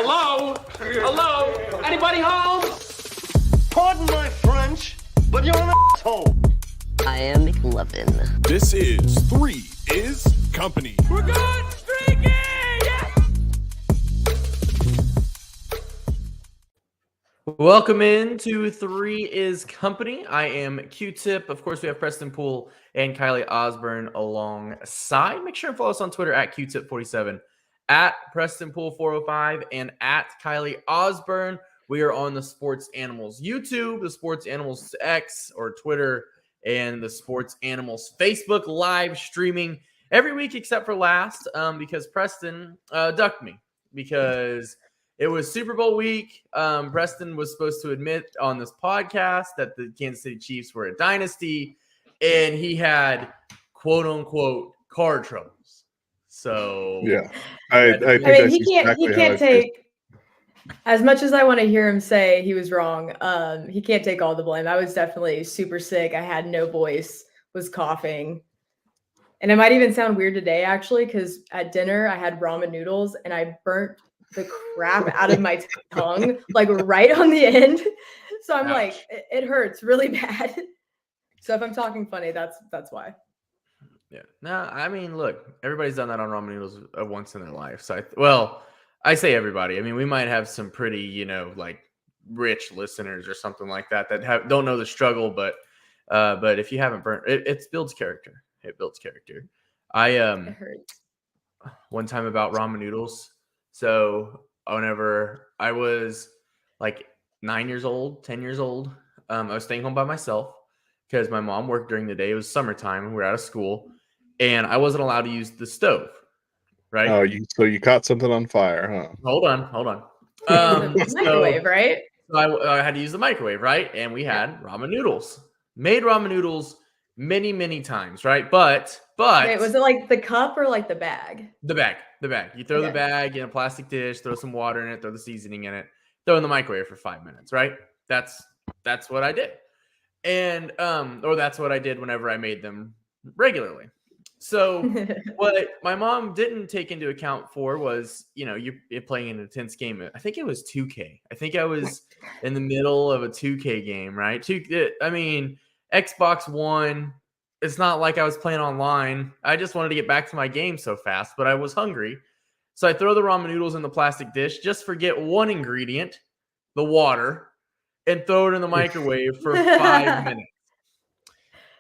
Hello? Hello? Anybody home? Pardon my French, but you're an asshole. I am McLovin. This is Three is Company. We're going streaky! Yeah! Welcome in to Three is Company. I am Q-Tip. Of course, we have Preston Poole and Kylie Osborne alongside. Make sure and follow us on Twitter at Q-Tip47, at Preston Poole 405, and at Kylie Osborne. We are on the Sports Animals YouTube, the Sports Animals X or Twitter, and the Sports Animals Facebook live streaming every week except for last because Preston ducked me because it was Super Bowl week. Preston was supposed to admit on this podcast that the Kansas City Chiefs were a dynasty, and he had quote-unquote car troubles. So yeah, I think mean, that's he can't take as much as I want to hear him say he was wrong. He can't take all the blame. I was definitely super sick. I had no voice, was coughing, and it might even sound weird today actually because at dinner I had ramen noodles and I burnt the crap out of my tongue, like right on the end. So I'm like, it hurts really bad. So if I'm talking funny, that's why. Yeah. No, I mean, look, everybody's done that on ramen noodles once in their life. So, I say everybody. I mean, we might have some pretty, like rich listeners or something like that don't know the struggle, but if you haven't burnt, it builds character. It builds character. It hurts. One time about ramen noodles. So whenever I was like 9 years old, 10 years old, I was staying home by myself because my mom worked during the day. It was summertime and we were out of school and I wasn't allowed to use the stove. Right. Oh, so you caught something on fire, huh? Hold on. Microwave, right? So I had to use the microwave, right? And we had ramen noodles. Made ramen noodles many, many times, right? But Wait, was it like the cup or like the bag? The bag. You throw the bag in a plastic dish, throw some water in it, throw the seasoning in it, throw in the microwave for 5 minutes, right? That's what I did. And or that's what I did whenever I made them regularly. So what my mom didn't take into account for was, you're playing an intense game. I think it was 2K. I think I was in the middle of a 2K game, right? Xbox One. It's not like I was playing online. I just wanted to get back to my game so fast, but I was hungry. So I throw the ramen noodles in the plastic dish, just forget one ingredient, the water, and throw it in the microwave for 5 minutes.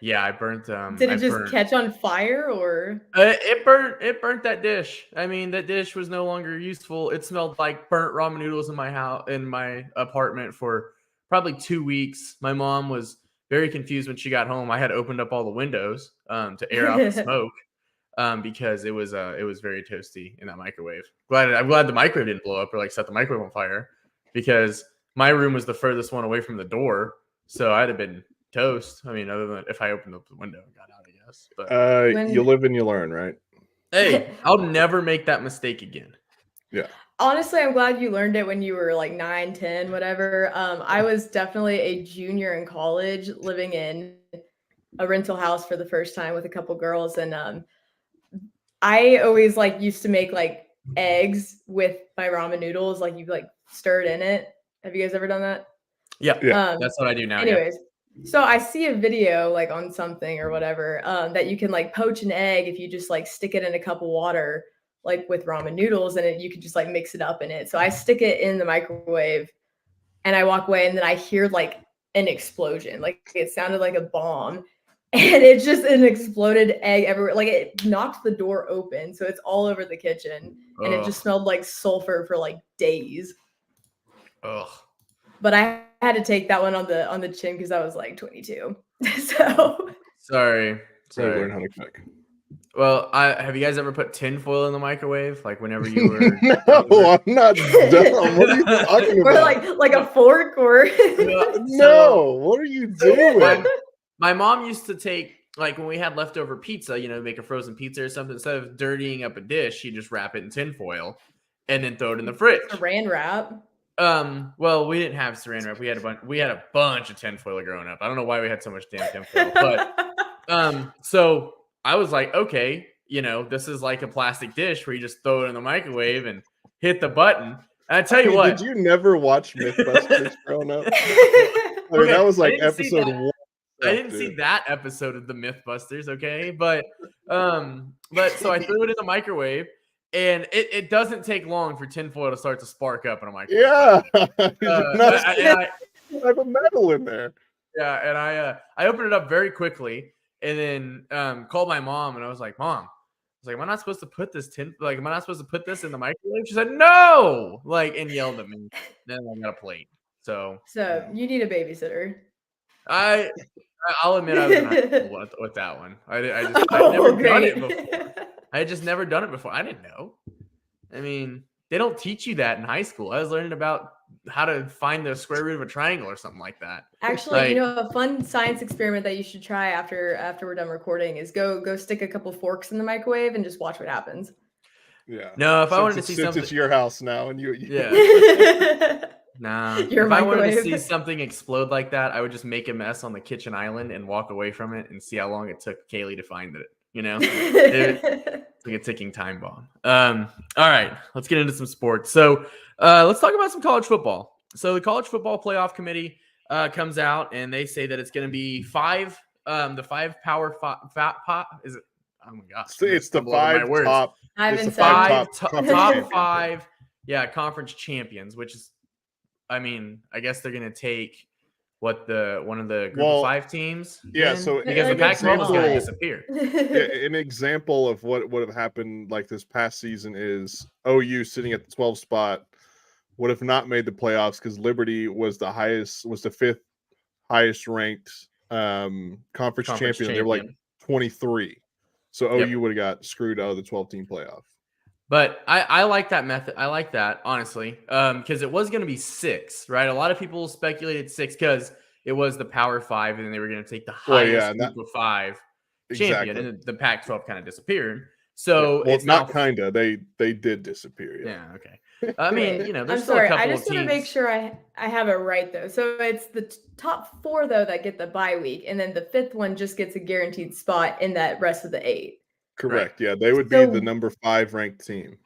Yeah, I burnt. Did it just catch on fire or? It burnt that dish. I mean, that dish was no longer useful. It smelled like burnt ramen noodles in my house, in my apartment for probably 2 weeks. My mom was very confused when she got home. I had opened up all the windows to air out the smoke because it was very toasty in that microwave. I'm glad the microwave didn't blow up or like set the microwave on fire because my room was the furthest one away from the door, so I'd have been toast. I mean, other than if I opened up the window and got out, I guess. But you live and you learn, right? Hey, I'll never make that mistake again. Yeah. Honestly, I'm glad you learned it when you were like 9, 10, whatever. I was definitely a junior in college living in a rental house for the first time with a couple girls. And I always used to make eggs with my ramen noodles. Like you stir it in it. Have you guys ever done that? Yeah. That's what I do now. Anyways. Yeah. So I see a video on something or whatever that you can poach an egg if you just stick it in a cup of water with ramen noodles and you can just mix it up in it. So I stick it in the microwave and I walk away and then I hear an explosion. It sounded like a bomb and it's just an exploded egg everywhere. It knocked the door open. So it's all over the kitchen and it just smelled like sulfur for days. Ugh. But I had to take that one on the chin because I was 22. So sorry. Learn how to cook. Well, have you guys ever put tinfoil in the microwave? Whenever you were No, I'm not dumb. What are you talking about? Or like a fork or No, what are you doing? My mom used to take when we had leftover pizza, make a frozen pizza or something, instead of dirtying up a dish, she'd just wrap it in tinfoil and then throw it in the fridge. Saran wrap. Well, we didn't have saran wrap. We had a bunch of tinfoil growing up. I don't know why we had so much damn tinfoil, but so I was like, okay, this is like a plastic dish where you just throw it in the microwave and hit the button. I tell you what, Did you never watch MythBusters growing up? Okay, that was I like didn't see episode that. one. I didn't see that episode of the MythBusters, okay? But so I threw it in the microwave, and it doesn't take long for tinfoil to start to spark up in a microwave. Yeah, I have a metal in there. Yeah, and I opened it up very quickly, and then called my mom, and I was like, "Mom, am I not supposed to put this am I not supposed to put this in the microwave?" She said, "No!" and yelled at me. Then I got a plate. So you need a babysitter. I'll admit I was in high school with that one. I'd never done it before. I had just never done it before. I didn't know. I mean, they don't teach you that in high school. I was learning about how to find the square root of a triangle or something like that. Actually, a fun science experiment that you should try after we're done recording is go stick a couple forks in the microwave and just watch what happens. Yeah. No, if I wanted to see something, it's your house now, and yeah. Nah. If I wanted to see something explode like that, I would just make a mess on the kitchen island and walk away from it and see how long it took Kaylee to find it. It's like a ticking time bomb. All right, let's get into some sports. So let's talk about some college football. So the college football playoff committee comes out and they say that it's going to be the five power is it? Oh my gosh. It's the five top. It's the top five. Yeah. Conference champions, which is, I guess they're going to take one of the group of 5 teams. Yeah. So because the Pac-12 is going to disappear. An example of what would have happened like this past season is OU sitting at the 12th spot would have not made the playoffs because Liberty was the 5th highest ranked conference champion. They were like 23. So OU would have got screwed out of the 12-team playoff. But I like that method. I like that, honestly, because it was going to be 6, right? A lot of people speculated 6 because it was the Power 5, and then they were going to take the highest group of 5 champion, and the Pac-12 kind of disappeared. So it's not kind of. They did disappear. Yeah. Okay. I mean, there's I'm still sorry. a couple I just want to make sure I have it right though. So it's the top 4 though that get the bye week, and then the 5th one just gets a guaranteed spot in that rest of the 8. Correct. Right. Yeah, they would be the number 5 ranked team.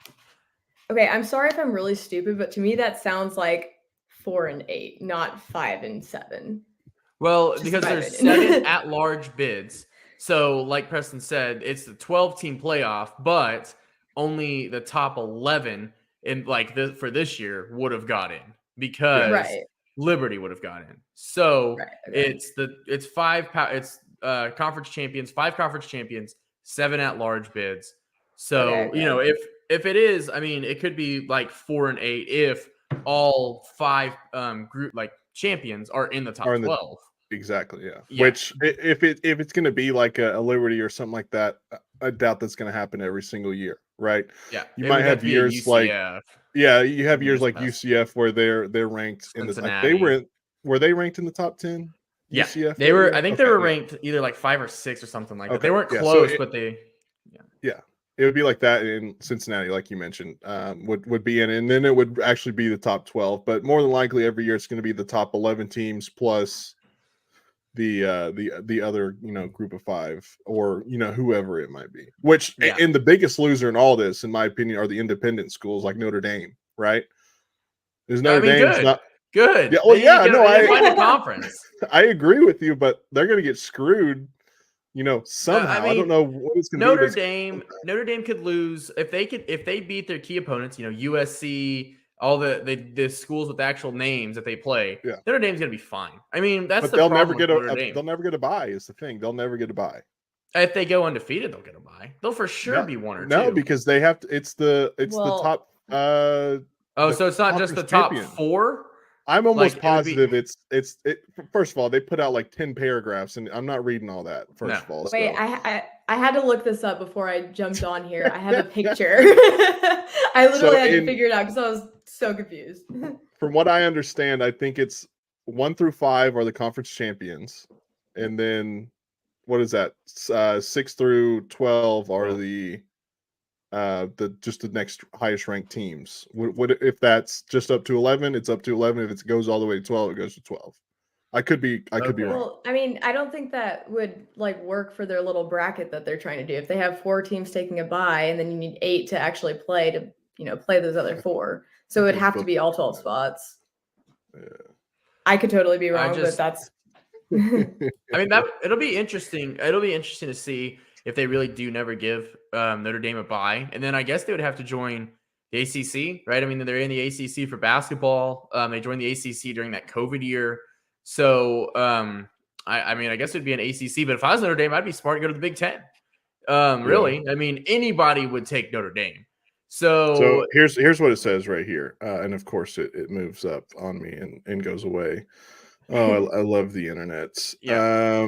Okay, I'm sorry if I'm really stupid, but to me that sounds like 4 and 8, not 5 and 7. Well, because there's 7 at-large bids. So, like Preston said, it's the 12-team playoff, but only the top 11 in for this year would have got in because Liberty would have got in. So it's 5 conference champions, 5 conference champions, 7 at-large bids. So if it is, it could be like 4 and 8 if all 5 group champions are in the top 12. Exactly. Yeah. Which if it's going to be like a Liberty or something like that, I doubt that's going to happen every single year, right? Yeah. You might have years like you have years like UCF where they're ranked in the were they ranked in the top 10? Yeah, UCF they were. I think they were ranked either like 5 or 6 or something like that. They weren't close, but they. Yeah, it would be like that in Cincinnati, like you mentioned, would be in, and then it would actually be the top 12. But more than likely, every year it's going to be the top 11 teams plus the other group of 5 or whoever it might be. Which and the biggest loser in all this, in my opinion, are the independent schools like Notre Dame. Right? There's Notre Dame's not. Good. Yeah, well, I find a conference. I agree with you, but they're going to get screwed, somehow. I don't know what it's going to be. Notre Dame could lose if they beat their key opponents. USC, all the schools with actual names that they play. Yeah. Notre Dame's going to be fine. That's the problem. They'll never get a bye. Is the thing. They'll never get a bye. If they go undefeated, they'll get a bye. They'll for sure be 1 or 2. No, because they have to. It's the top. So it's not just the top 4. I'm almost positive it's first of all, they put out like 10 paragraphs and I'm not reading all that of all. Wait, I had to look this up before I jumped on here. I have a picture. I literally had to figure it out because I was so confused. From what I understand, I think it's 1 through 5 are the conference champions. And then what is that? 6 through 12 are the next highest ranked teams. What if that's just up to 11? It's up to 11. If it goes all the way to 12, it goes to 12. I could be wrong. Well, I don't think that would work for their little bracket that they're trying to do. If they have 4 teams taking a bye, and then you need 8 to actually play to play those other 4. So it would Okay, have to but- be all 12 spots. Yeah. I could totally be I wrong, just- but that's I mean, it'll be interesting. It'll be interesting to see if they really do never give Notre Dame a bye, and then I guess they would have to join the ACC, right? I mean, they're in the ACC for basketball. They joined the ACC during that COVID year, so I mean, I guess it'd be an ACC. But if I was Notre Dame, I'd be smart to go to the Big Ten. Really, I mean, anybody would take Notre Dame. So here's what it says right here, and of course it moves up on me and goes away. Oh, I love the internet. Yeah.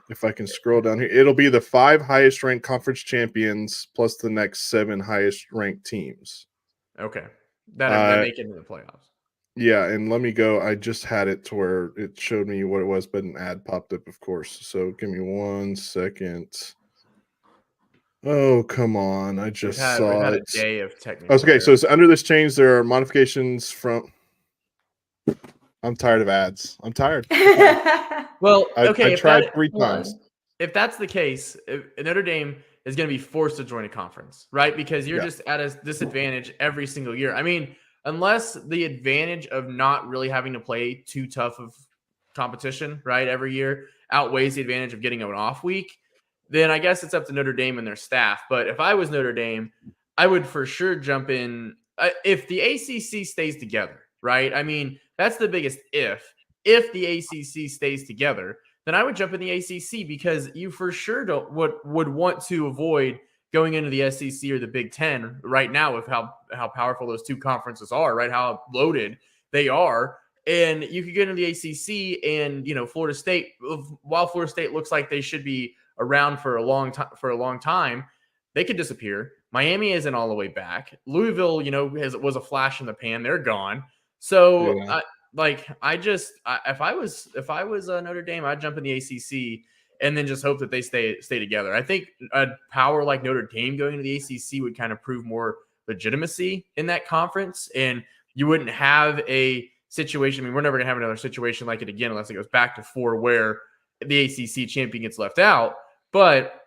If I can scroll down here, it'll be the 5 highest ranked conference champions plus the next 7 highest ranked teams. Okay, that make it into the playoffs. Yeah, and let me go. I just had it to where it showed me what it was, but an ad popped up, of course. So give me 1 second. Oh, come on. I just We've saw had it. a day of technical. Okay, so it's under this change. There are modifications from. I'm tired of ads. I'm tired. Well, I okay. tried 3 times. If that's the case, Notre Dame is going to be forced to join a conference, right? Because you're just at a disadvantage every single year. I mean, unless the advantage of not really having to play too tough of competition, right, every year outweighs the advantage of getting an off week, then I guess it's up to Notre Dame and their staff. But if I was Notre Dame, I would for sure jump in. If the ACC stays together, right? I mean, that's the biggest if. If the ACC stays together, then I would jump in the ACC because you for sure would want to avoid going into the SEC or the Big Ten right now with how powerful those two conferences are, right? How loaded they are. And you could get into the ACC and, Florida State, while Florida State looks like they should be around for a long time, they could disappear. Miami isn't all the way back. Louisville, was a flash in the pan. They're gone. So Yeah. if I was Notre Dame, I'd jump in the ACC and then just hope that they stay together. I think a power like Notre Dame going to the ACC would kind of prove more legitimacy in that conference, and you wouldn't have a situation. I mean, we're never gonna have another situation like it again unless it goes back to 4 where the ACC champion gets left out. But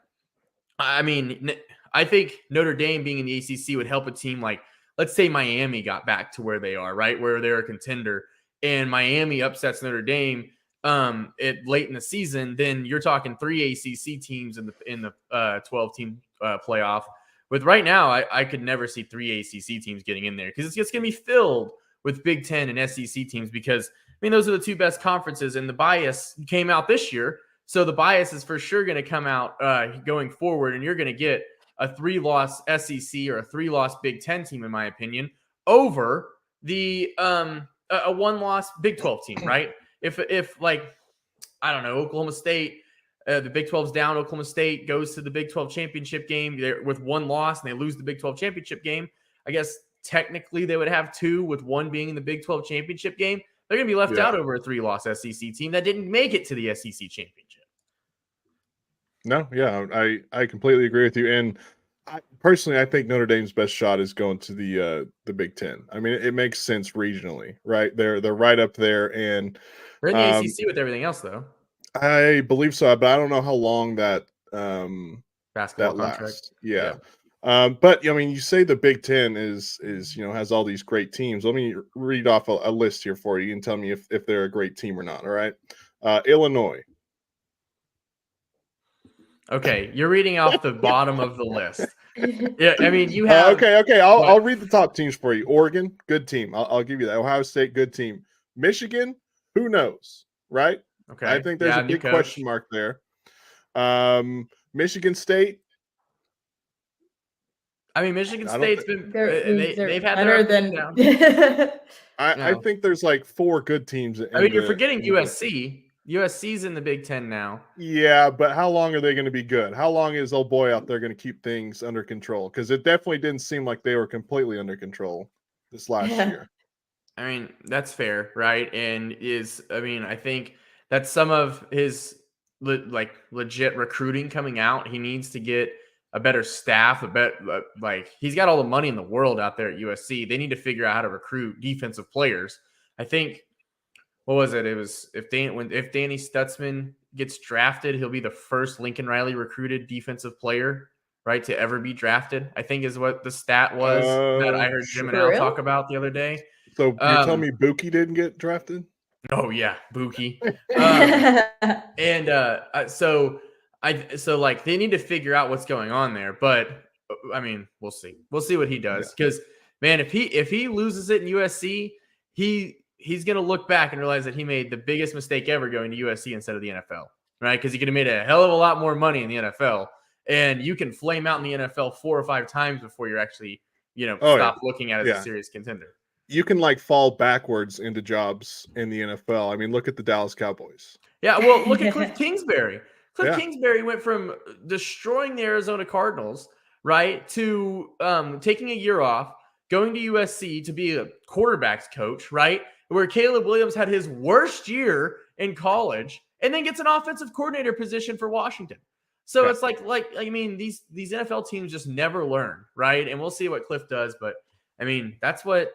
I mean, I think Notre Dame being in the ACC would help a team like, let's say Miami got back to where they are, right, where they're a contender, and Miami upsets Notre Dame late in the season. Then you're talking 3 ACC teams in the 12-team playoff. With right now, I could never see 3 ACC teams getting in there because it's just going to be filled with Big Ten and SEC teams because, I mean, those are the 2 best conferences, and the bias came out this year. So the bias is for sure going to come out going forward, and you're going to get a 3-loss SEC or a 3-loss Big Ten team, in my opinion, over the a 1-loss Big 12 team, right? If like, I don't know, Oklahoma State, the Big 12's down, Oklahoma State goes to the Big 12 championship game with 1 loss and they lose the Big 12 championship game, I guess technically they would have 2 with 1 being in the Big 12 championship game. They're going to be left out over a 3-loss SEC team that didn't make it to the SEC championship. No, yeah, I completely agree with you. And personally, I think Notre Dame's best shot is going to the Big Ten. I mean, it makes sense regionally, right? They're right up there, and We're in the ACC with everything else, though. I believe so, but I don't know how long that Basketball that contract. lasts. Yeah. But I mean, you say the Big Ten is has all these great teams. Let me read off a list here for you and tell me if they're a great team or not. All right, Illinois. Okay, you're reading off the bottom of the list. Yeah, I mean, you have. Okay. I'll read the top teams for you. Oregon, good team. I'll give you that. Ohio State, good team. Michigan, who knows, right? Okay, I think there's a big question mark there. Michigan State. I mean, Michigan State's been they've had better than. I think there's like 4 good teams. I mean, you're forgetting USC. USC's in the Big Ten now. Yeah, but how long are they going to be good? How long is old boy out there going to keep things under control? Because it definitely didn't seem like they were completely under control this last year. I mean, that's fair, right? And I think that's some of his legit recruiting coming out. He needs to get a better staff, he's got all the money in the world out there at USC. They need to figure out how to recruit defensive players. I think, what was it? It was if Danny Stutzman gets drafted, he'll be the first Lincoln Riley recruited defensive player, right, to ever be drafted, I think is what the stat was that I heard Jim and Al For talk real? about the other day. So you're telling me Buki didn't get drafted? Oh yeah, Buki. So like they need to figure out what's going on there, but I mean, we'll see. We'll see what he does because man, if he loses it in USC, he's gonna look back and realize that he made the biggest mistake ever going to USC instead of the NFL, right? Because he could have made a hell of a lot more money in the NFL, and you can flame out in the NFL 4 or 5 times before you're actually stop looking at it as a serious contender. You can like fall backwards into jobs in the NFL. I mean, look at the Dallas Cowboys. Yeah, well, look at Cliff Kingsbury. Cliff Yeah. Kingsbury went from destroying the Arizona Cardinals, right, to taking a year off, going to USC to be a quarterback's coach, right, where Caleb Williams had his worst year in college, and then gets an offensive coordinator position for Washington. So it's like I mean, these NFL teams just never learn, right? And we'll see what Cliff does, but I mean, that's what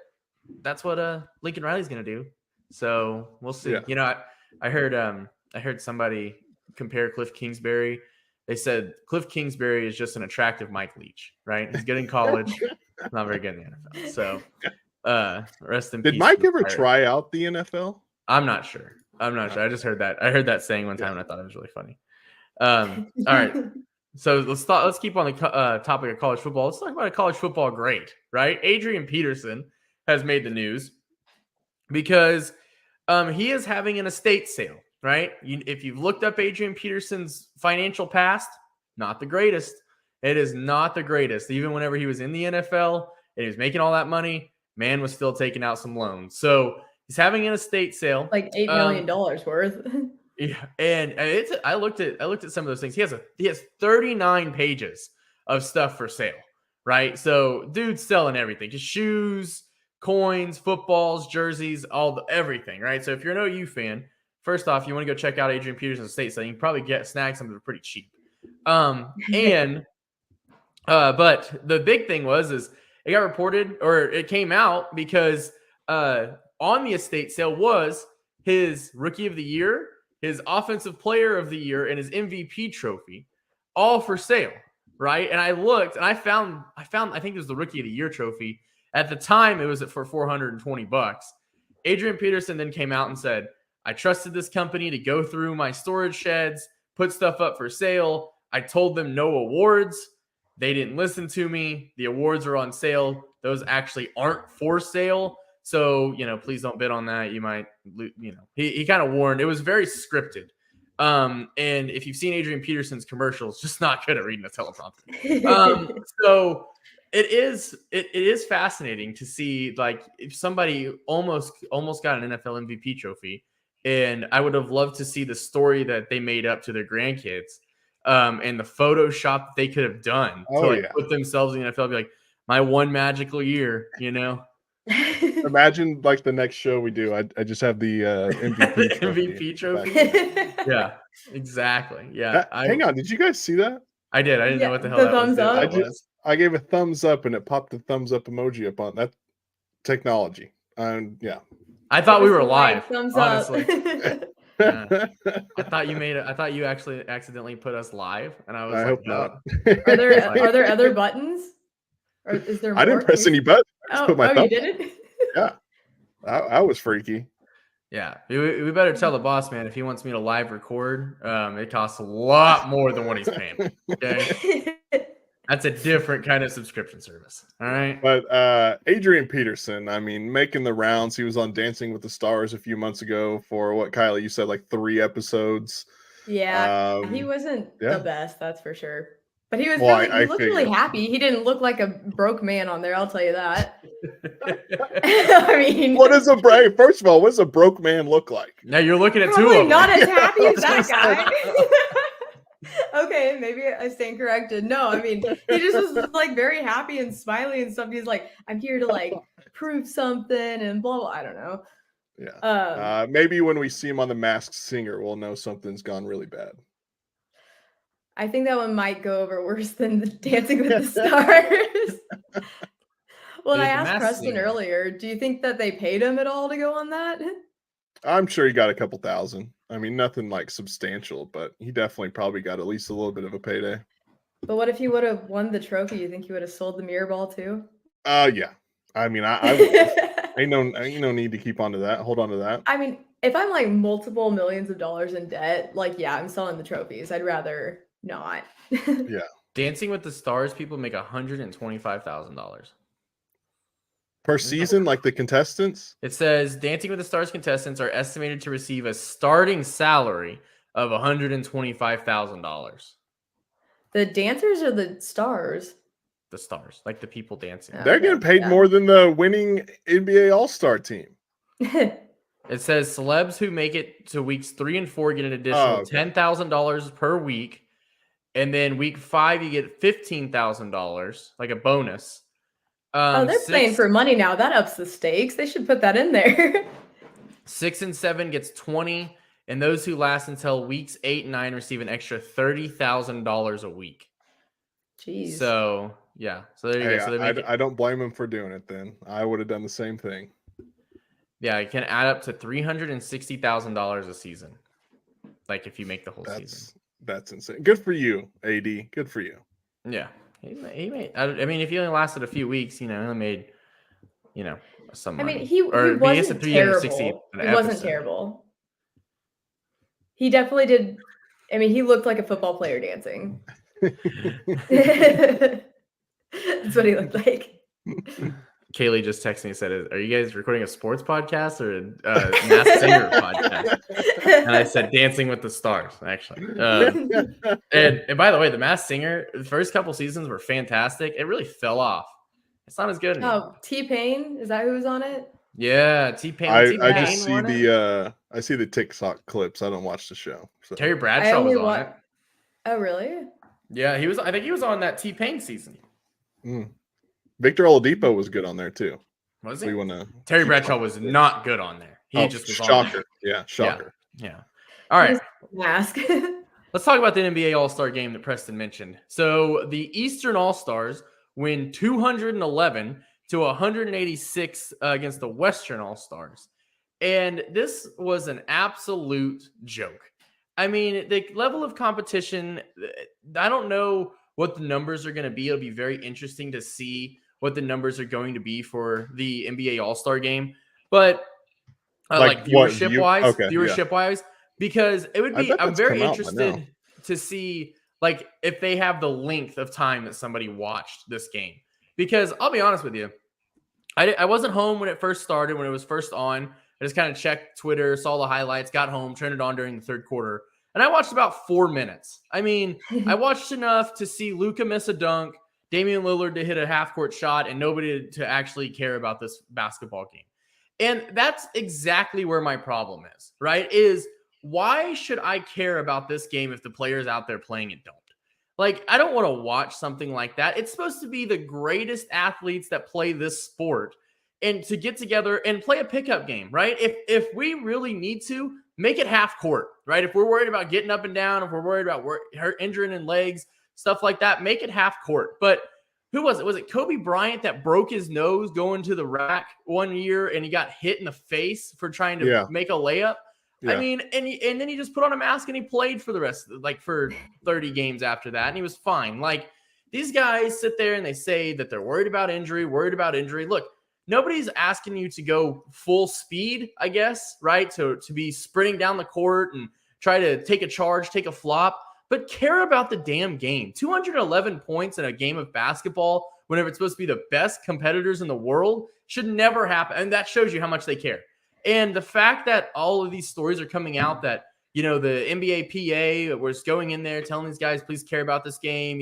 Lincoln Riley's going to do. So we'll see. Yeah. You know, I heard somebody compare Cliff Kingsbury. They said Cliff Kingsbury is just an attractive Mike Leach, right? He's good in college, not very good in the NFL. So rest in peace. Did Mike ever try out the NFL? I'm not sure. I just heard that. I heard that saying one time and I thought it was really funny. All right. So let's keep on the topic of college football. Let's talk about a college football great, right? Adrian Peterson has made the news because he is having an estate sale, right? If you've looked up Adrian Peterson's financial past, not the greatest. It is not the greatest. Even whenever he was in the NFL and he was making all that money, man was still taking out some loans. So he's having an estate sale. Like $8 million worth. Yeah, and I looked at some of those things. He has 39 pages of stuff for sale, right? So dude's selling everything, just shoes, coins, footballs, jerseys, everything, right? So if you're an OU fan, first off, you want to go check out Adrian Peterson's estate sale. You can probably snag some of it pretty cheap. But the big thing is it got reported, or it came out because on the estate sale was his Rookie of the Year, his Offensive Player of the Year, and his MVP trophy, all for sale, right? And I looked and I found I think it was the Rookie of the Year trophy. At the time, it was for $420. Adrian Peterson then came out and said, I trusted this company to go through my storage sheds, put stuff up for sale. I told them no awards. They didn't listen to me. The awards are on sale. Those actually aren't for sale. So, please don't bid on that. You might, he kind of warned. It was very scripted. And if you've seen Adrian Peterson's commercials, just not good at reading a teleprompter. So it is fascinating to see, like, if somebody almost got an NFL MVP trophy, and I would have loved to see the story that they made up to their grandkids, and the Photoshop they could have done to put themselves in the NFL, be like, my one magical year, Imagine like the next show we do. I just have the MVP trophy. Yeah, exactly. Yeah. Hang on, did you guys see that? I did. I didn't know what the hell that thumbs up. I gave a thumbs up and it popped the thumbs up emoji up on that technology. Yeah. I thought we were live. Thumbs honestly. up. Yeah. I thought you actually accidentally put us live, and I was I hope not. Are there other buttons? Or is there more? I didn't press any buttons. Oh, you didn't? Yeah. I was freaky. Yeah. We better tell the boss man if he wants me to live record, it costs a lot more than what he's paying. Okay. That's a different kind of subscription service. All right. But Adrian Peterson, I mean, making the rounds. He was on Dancing with the Stars a few months ago for what, Kylie, you said, like 3 episodes. Yeah. He wasn't the best, that's for sure. But he was he looked really happy. He didn't look like a broke man on there, I'll tell you that. I mean, first of all, what does a broke man look like? Now you're looking at 2 of probably them. not as happy as that guy. Okay, maybe I stand corrected. No, I mean, he just was like very happy and smiley and stuff. He's like, I'm here to like prove something and blah, blah. I don't know. Yeah. Maybe when we see him on The Masked Singer, we'll know something's gone really bad. I think that one might go over worse than the Dancing with the Stars. Well, I asked Preston earlier, do you think that they paid him at all to go on that? I'm sure he got a couple thousand. I mean, nothing like substantial, but he definitely probably got at least a little bit of a payday. But what if you would have won the trophy? You think you would have sold the mirror ball too? Yeah. I mean, I would have. Ain't no need to keep on to that. Hold on to that. I mean, if I'm like multiple millions of dollars in debt, like yeah, I'm selling the trophies. I'd rather not. Yeah. Dancing with the Stars people make $125,000 Per season, like the contestants. It says Dancing with the Stars contestants are estimated to receive a starting salary of $125,000. The dancers or the stars? The stars, like the people dancing. They're Okay, getting paid yeah. more than the winning NBA All-Star team. It says celebs who make it to weeks 3 and 4 get an additional $10,000 per week. And then week 5, you get $15,000, like a bonus. Oh, they're playing for money now. That ups the stakes. They should put that in there. 6 and 7 gets 20, and those who last until weeks 8 and 9 receive an extra $30,000 a week. Jeez. So yeah, so there you Hey, go. So I don't blame them for doing it. Then I would have done the same thing. yeah, it can add up to $360,000 a season, like if you make the whole season. That's insane. Good for you, AD. Good for you. Yeah, he made. I mean, if he only lasted a few weeks, he only made, some money. I mean, he wasn't terrible. He wasn't terrible. He definitely did. I mean, he looked like a football player dancing. That's what he looked like. Kaylee just texted me and said, "Are you guys recording a sports podcast or a Masked Singer podcast?" And I said, "Dancing with the Stars," actually. And by the way, the Masked Singer, the first couple seasons were fantastic. It really fell off. It's not as good anymore. Oh, T-Pain, is that who was on it? Yeah, T-Pain. I just see I see the TikTok clips. I don't watch the show. So. Terry Bradshaw was on it. Oh, really? Yeah, he was. I think he was on that T-Pain season. Victor Oladipo was good on there too. Was he? Terry Bradshaw was not good on there. He just was shocker. on there. Yeah, shocker. Yeah. All right. Mask. Let's talk about the NBA All-Star game that Preston mentioned. So the Eastern All-Stars win 211 to 186 against the Western All-Stars. And this was an absolute joke. I mean, the level of competition, I don't know what the numbers are going to be. It'll be very interesting to see what the numbers are going to be for the NBA All-Star game. But like viewership-wise, because it would be, I'm very interested to see like if they have the length of time that somebody watched this game. Because I'll be honest with you, I wasn't home when it first started, when it was first on. I just kind of checked Twitter, saw the highlights, got home, turned it on during the third quarter, and I watched about 4 minutes. I mean, I watched enough to see Luka miss a dunk, Damian Lillard to hit a half-court shot, and nobody to actually care about this basketball game. And that's exactly where my problem is, right? Is why should I care about this game if the players out there playing it don't? Like, I don't want to watch something like that. It's supposed to be the greatest athletes that play this sport and to get together and play a pickup game, right? If we really need to, make it half court, right? If we're worried about getting up and down, if we're worried about injuring in legs, stuff like that, make it half court. But who was it? Was it Kobe Bryant that broke his nose going to the rack one year and he got hit in the face for trying to make a layup? Yeah. I mean, and then he just put on a mask and he played for the rest of for 30 games after that, and he was fine. Like, these guys sit there and they say that they're worried about injury. Look, nobody's asking you to go full speed, I guess, right? To be sprinting down the court and try to take a charge, take a flop, but care about the damn game. 211 points in a game of basketball, whenever it's supposed to be the best competitors in the world, should never happen. And that shows you how much they care. And the fact that all of these stories are coming out that, the NBA PA was going in there telling these guys, please care about this game.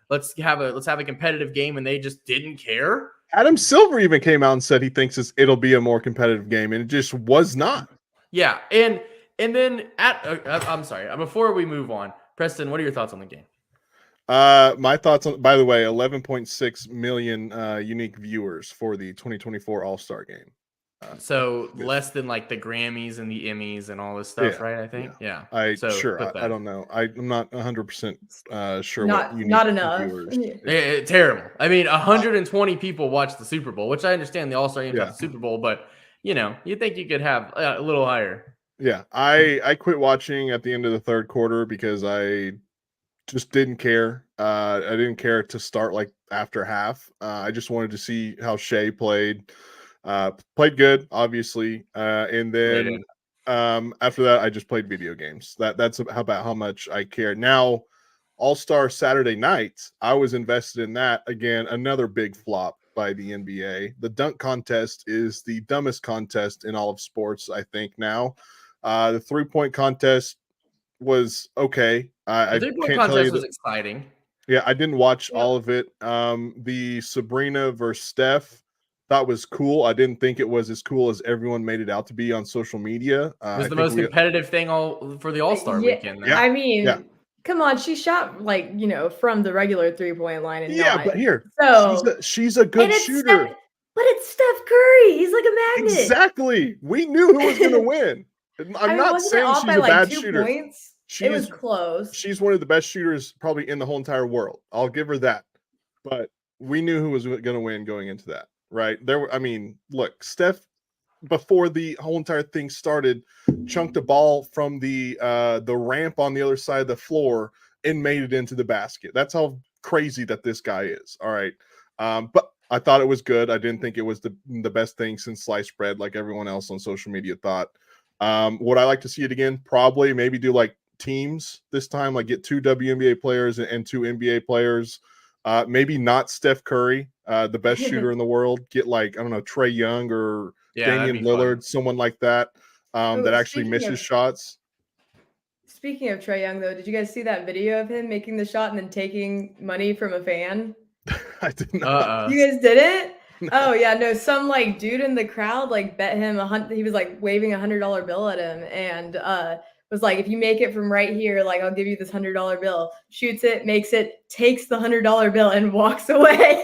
Let's have a competitive game, and they just didn't care. Adam Silver even came out and said he thinks it'll be a more competitive game, and it just was not. Yeah, and then I'm sorry. Before we move on, Preston, what are your thoughts on the game? My thoughts on, by the way, 11.6 million unique viewers for the 2024 All-Star game. So less than like the Grammys and the Emmys and all this stuff, right? I think. Yeah. I don't know. I'm not 100% sure. Not enough. Terrible. I mean, 120 people watched the Super Bowl, which I understand the All-Star game is the Super Bowl, but you think you could have a little higher. Yeah, I quit watching at the end of the third quarter because I just didn't care. I didn't care to start like after half. I just wanted to see how Shea played. Played good, obviously. And They then did. after that, I just played video games. That's about how much I care. Now, All-Star Saturday night, I was invested in that. Again, another big flop by the NBA. The dunk contest is the dumbest contest in all of sports, I think, now. The three-point contest was okay. The I 3-point can't tell you contest that. was exciting. Yeah, I didn't watch Yep. all of it. The Sabrina versus Steph thought was cool. I didn't think it was as cool as everyone made it out to be on social media. It I was the think most we, competitive thing all for the All-Star Yeah, weekend. Yeah. I mean, yeah, come on, she shot like, from the regular 3-point line and yeah. not. But here, So, she's a and good it's shooter. but it's Steph Curry. He's like a magnet. Exactly. We knew who was going to win. I'm not wasn't it saying off she's by a like bad 2 shooter. points? She It is. was close. She's one of the best shooters probably in the whole entire world. I'll give her that. But we knew who was going to win going into that, right? I mean, look, Steph, before the whole entire thing started, chunked a ball from the ramp on the other side of the floor and made it into the basket. That's how crazy that this guy is. All right. But I thought it was good. I didn't think it was the best thing since sliced bread, like everyone else on social media thought. Would I like to see it again? Probably. Maybe do like teams this time, like get 2 WNBA players and 2 NBA players. Maybe not Steph Curry, the best shooter in the world. Get like, I don't know, Trey Young or Yeah, that'd Damian be fun. Lillard, someone like that, Ooh, that actually speaking misses of- shots. Speaking of Trey Young, though, did you guys see that video of him making the shot and then taking money from a fan? I did not. You guys didn't? Oh yeah, no. Some like dude in the crowd like bet him he was like waving $100 bill at him and was like, if you make it from right here, like I'll give you this $100 bill. Shoots it, makes it, takes the $100 bill and walks away.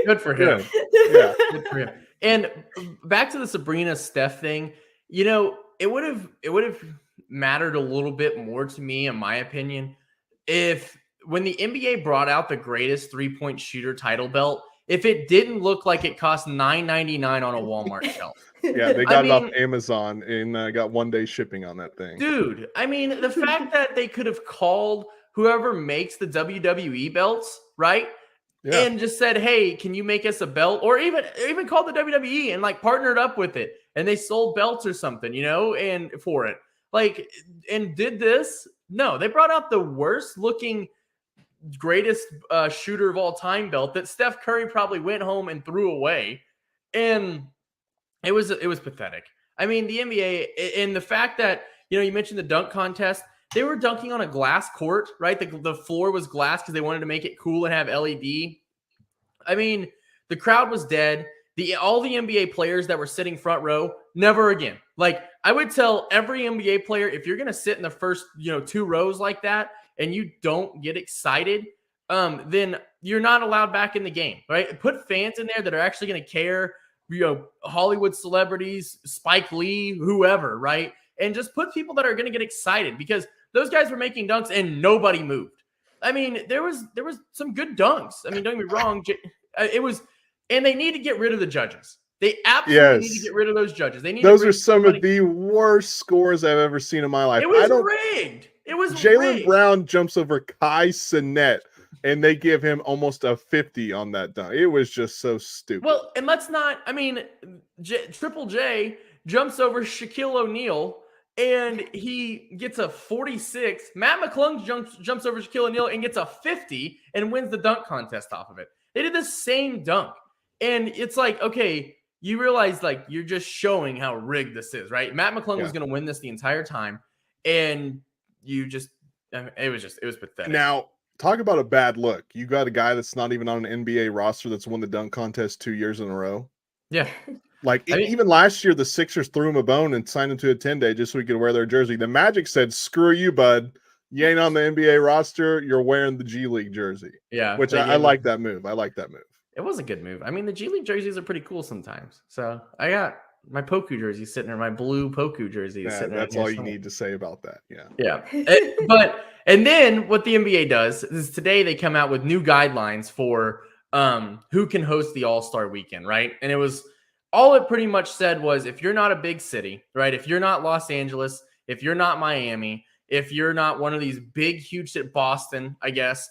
Good for him. Yeah. Good for him. And back to the Sabrina Steph thing, it would have mattered a little bit more to me, in my opinion, if when the NBA brought out the greatest 3-point shooter title belt, if it didn't look like it cost $9.99 on a Walmart shelf. Yeah, they got it off Amazon and got 1-day shipping on that thing. Dude, I mean, the fact that they could have called whoever makes the WWE belts, right? Yeah. And just said, hey, can you make us a belt? Or even called the WWE and like partnered up with it. And they sold belts or something, and for it. Like, and did this? No, they brought out the worst looking greatest shooter of all time belt that Steph Curry probably went home and threw away. And it was pathetic. I mean, the NBA and the fact that, you mentioned the dunk contest, they were dunking on a glass court, right? The floor was glass because they wanted to make it cool and have LED. I mean, the crowd was dead. All the NBA players that were sitting front row, never again. Like, I would tell every NBA player, if you're going to sit in the first, 2 rows like that and you don't get excited, then you're not allowed back in the game, right? Put fans in there that are actually going to care, Hollywood celebrities, Spike Lee, whoever, right? And just put people that are going to get excited because those guys were making dunks and nobody moved. I mean, there was some good dunks. I mean, don't get me wrong. And they need to get rid of the judges. They absolutely need to get rid of those judges. Those are some of the worst scores I've ever seen in my life. It was rigged. It was Jaylen Brown jumps over Kai Cenat, and they give him almost a 50 on that dunk. It was just so stupid. Well, and let's not. I mean, Triple J jumps over Shaquille O'Neal, and he gets a 46. Matt McClung jumps over Shaquille O'Neal and gets a 50 and wins the dunk contest off of it. They did the same dunk. And it's like, okay, you realize like you're just showing how rigged this is, right? Matt McClung was going to win this the entire time. And it was pathetic. Now, talk about a bad look. You got a guy that's not even on an NBA roster that's won the dunk contest 2 years in a row. Yeah. Like, even last year, the Sixers threw him a bone and signed him to a 10-day just so he could wear their jersey. The Magic said, screw you, bud. You ain't on the NBA roster. You're wearing the G League jersey. Yeah. Which I like that move. It was a good move. I mean, the G League jerseys are pretty cool sometimes. So I got my Poku jersey sitting there, my blue Poku jersey sitting there. That's all you need to say about that. Yeah. Yeah. And then what the NBA does is today they come out with new guidelines for who can host the All-Star weekend, right? And all it pretty much said was if you're not a big city, right? If you're not Los Angeles, if you're not Miami, if you're not one of these big, huge shit, Boston, I guess,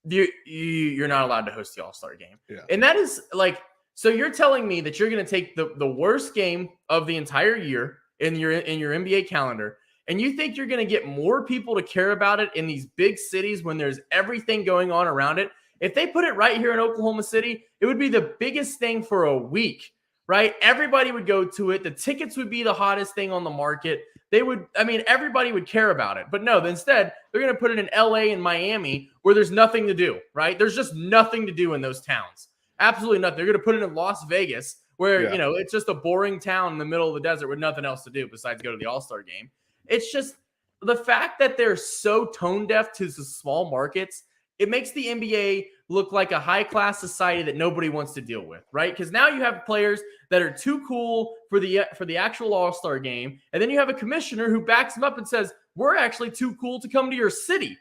you're not allowed to host the All-Star game. Yeah. And that is like, so you're telling me that you're going to take the worst game of the entire year in your NBA calendar, and you think you're going to get more people to care about it in these big cities when there's everything going on around it? If they put it right here in Oklahoma City, it would be the biggest thing for a week, right? Everybody would go to it. The tickets would be the hottest thing on the market. Everybody would care about it. But no, instead, they're going to put it in LA and Miami where there's nothing to do, right? There's just nothing to do in those towns. Absolutely nothing. They're going to put it in Las Vegas where, it's just a boring town in the middle of the desert with nothing else to do besides go to the All-Star game. It's just the fact that they're so tone deaf to the small markets. It makes the NBA look like a high-class society that nobody wants to deal with, right? Because now you have players that are too cool for the actual All-Star game, and then you have a commissioner who backs them up and says, we're actually too cool to come to your city.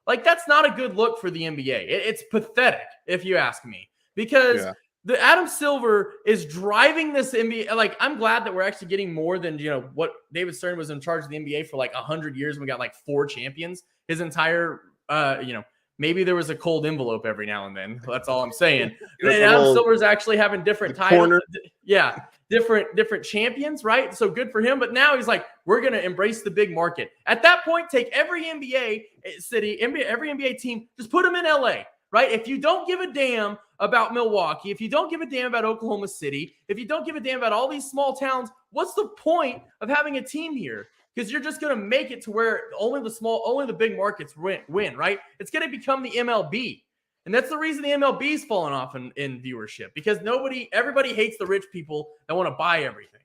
Like, that's not a good look for the NBA. It's pathetic, if you ask me, because the Adam Silver is driving this NBA. Like, I'm glad that we're actually getting more than, what David Stern was in charge of the NBA for like 100 years, and we got like 4 champions his entire, maybe there was a cold envelope every now and then. That's all I'm saying. And Adam Silver's actually having different titles. Yeah, different champions, right? So good for him. But now he's like, we're going to embrace the big market. At that point, take every NBA city, every NBA team, just put them in LA, right? If you don't give a damn about Milwaukee, if you don't give a damn about Oklahoma City, if you don't give a damn about all these small towns, what's the point of having a team here? Because you're just going to make it to where only the big markets win, right? It's going to become the MLB. And that's the reason the MLB is falling off in viewership, because everybody hates the rich people that want to buy everything.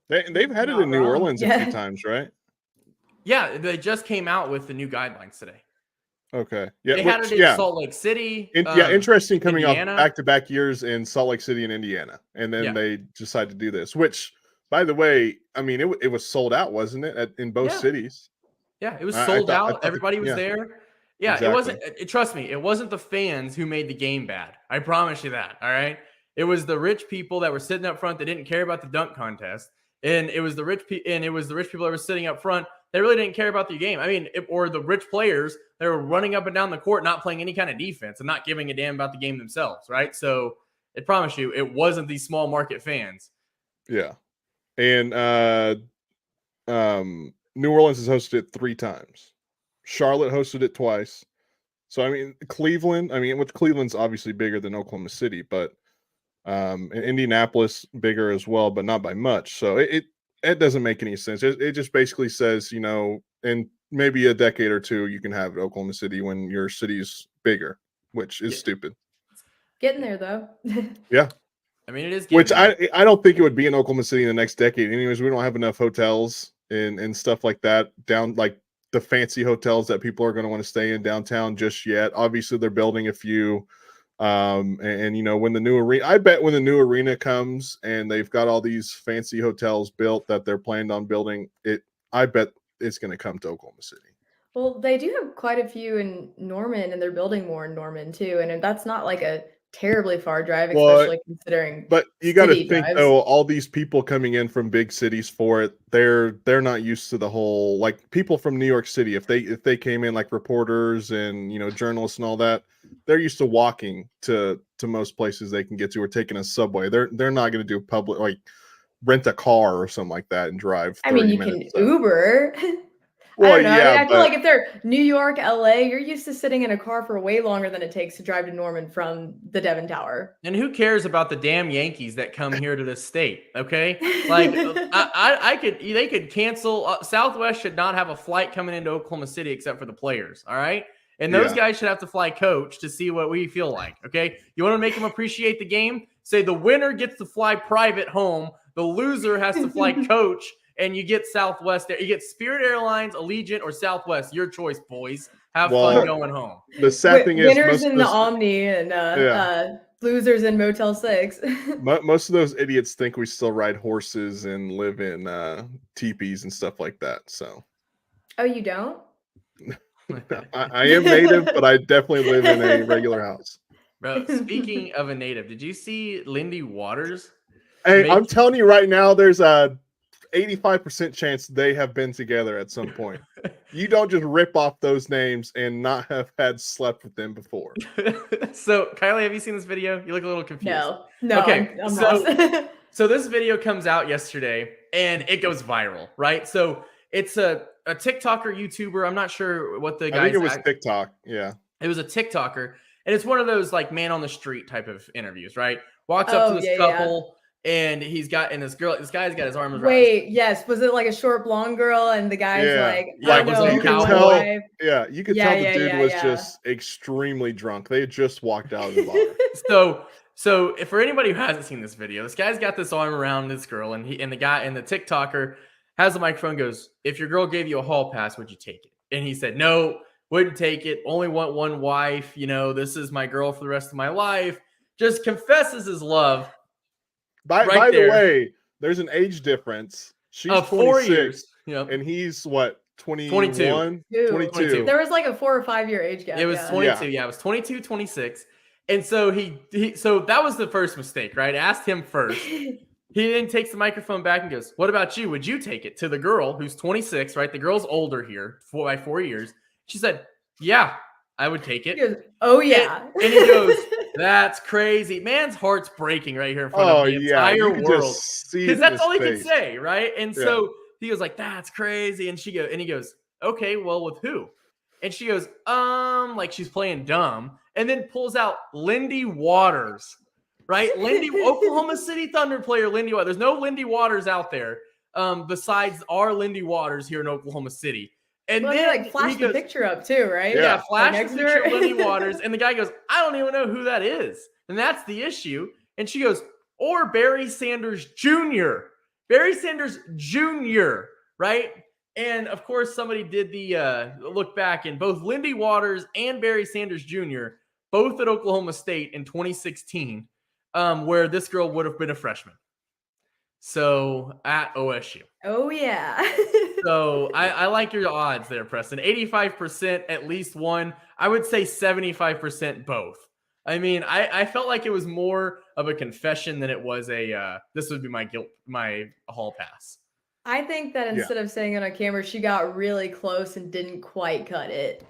They've had it in New Orleans a few times, right? Yeah, they just came out with the new guidelines today. Okay. Yeah, they had it in Salt Lake City. Interesting coming Indiana. off back-to-back years in Salt Lake City and Indiana. And then they decided to do this, which, by the way, I mean, it was sold out, wasn't it, in both cities? Yeah, it was sold out. I thought everybody was there. Yeah, exactly. It wasn't. Trust me, it wasn't the fans who made the game bad. I promise you that. All right, it was the rich people that were sitting up front that didn't care about the dunk contest, and it was the rich people that were sitting up front that really didn't care about the game. I mean, or the rich players that were running up and down the court, not playing any kind of defense and not giving a damn about the game themselves. Right. So I promise you, it wasn't these small market fans. Yeah. And New Orleans has hosted it 3 times. Charlotte hosted it twice. So, I mean, Cleveland's obviously bigger than Oklahoma City, but Indianapolis bigger as well, but not by much. So it doesn't make any sense. It just basically says, in maybe a decade or two, you can have Oklahoma City when your city's bigger, which is stupid. Getting there, though. Yeah. I mean, it is. Which I don't think it would be in Oklahoma City in the next decade. Anyways, we don't have enough hotels and stuff like that down, like the fancy hotels that people are going to want to stay in downtown just yet. Obviously, they're building a few. When the new arena, I bet when the new arena comes and they've got all these fancy hotels built that they're planned on building, I bet it's going to come to Oklahoma City. Well, they do have quite a few in Norman, and they're building more in Norman too. And that's not like a terribly far drive, especially considering. But you got to think drives. though, all these people coming in from big cities for it, they're not used to the whole, like people from New York City. If they came in like reporters and journalists and all that, they're used to walking to most places they can get to, or taking a subway. They're not going to do public, like rent a car or something like that and drive. I mean, you can Uber. Well, I don't know. yeah, I feel like if they're New York, LA, you're used to sitting in a car for way longer than it takes to drive to Norman from the Devon Tower. And who cares about the damn Yankees that come here to this state? Okay, like they could cancel. Southwest should not have a flight coming into Oklahoma City except for the players. All right, and those guys should have to fly coach to see what we feel like. Okay, you want to make them appreciate the game? Say the winner gets to fly private home. The loser has to fly coach. And you get Southwest there. You get Spirit Airlines, Allegiant, or Southwest. Your choice, boys. Have fun going home. The sad thing is, winners in the Omni and losers in Motel 6. Most of those idiots think we still ride horses and live in teepees and stuff like that. So. Oh, you don't? I am native, but I definitely live in a regular house. Bro, speaking of a native, did you see Lindy Waters? Hey, I'm telling you right now, there's a 85% chance they have been together at some point. You don't just rip off those names and not have had slept with them before. So, Kylie, have you seen this video? You look a little confused. No, Okay, I'm so- lost. So this video comes out yesterday and it goes viral, right? So it's a TikToker, YouTuber. I'm not sure what the I guy's think it was TikTok. Yeah. It was a TikToker, and it's one of those like man on the street type of interviews, right? Walks up to this couple, and this guy's got his arms around. Wait, yes. Was it like a short blonde girl and the guy's like, Yeah, I it was know like you could my tell. wife. Yeah, you could Yeah, tell the yeah, dude yeah, was yeah. just extremely drunk. They had just walked out of the bar. So if for anybody who hasn't seen this video, this guy's got this arm around this girl, and the TikToker has the microphone, goes, "If your girl gave you a hall pass, would you take it?" And he said, "No, wouldn't take it. Only want one wife. You know, this is my girl for the rest of my life." Just confesses his love. By the way, there's an age difference. She's of 4 26, years. Yep. and he's what, 21? 22. There was like a 4 or 5 year age gap. It was yeah. 22. Yeah, it was 22, 26. And so so that was the first mistake, right? I asked him first. He then takes the microphone back and goes, "What about you? Would you take it?" To the girl who's 26, right? The girl's older here by 4 years. She said, "Yeah, I would take it." He goes, "Oh yeah." And he goes, "That's crazy." Man's heart's breaking right here in front of the entire you could world. just see Because that's his all he face. can say, right? And so he was like, "That's crazy." And he goes, "Okay, well, with who?" And she goes, like she's playing dumb, and then pulls out Lindy Waters, right? Oklahoma City Thunder player Lindy Waters. There's no Lindy Waters out there besides our Lindy Waters here in Oklahoma City. And Well, then they like flashed the picture up too, right? Yeah, flash Like the next to picture her. of Lindy Waters, and the guy goes, "I don't even know who that is." And that's the issue. And she goes, "Or Barry Sanders Jr. Barry Sanders Jr., right? And of course, somebody did the look back, and both Lindy Waters and Barry Sanders Jr., both at Oklahoma State in 2016, where this girl would have been a freshman. So at OSU. Oh yeah. So I like your odds there, Preston. 85% at least one. I would say 75% both. I mean, I felt like it was more of a confession than it was this would be my hall pass. I think that instead of saying it on camera, she got really close and didn't quite cut it.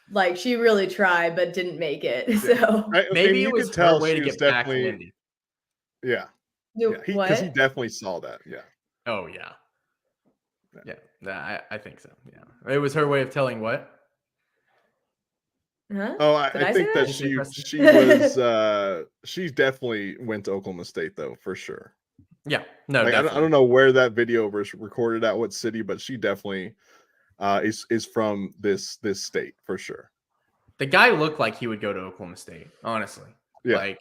Like she really tried but didn't make it. So Maybe you it was could tell her way to she was get back definitely- Lindy. Yeah. what? Because he definitely saw that. Yeah. Oh yeah. Yeah, I think so. Yeah, it was her way of telling what. Huh? Oh, I Did I think say that that? she was she definitely went to Oklahoma State though, for sure. Yeah, no, Like, I definitely. don't know where that video was recorded at, what city, but she definitely is from this state for sure. The guy looked like he would go to Oklahoma State, honestly. Yeah. Like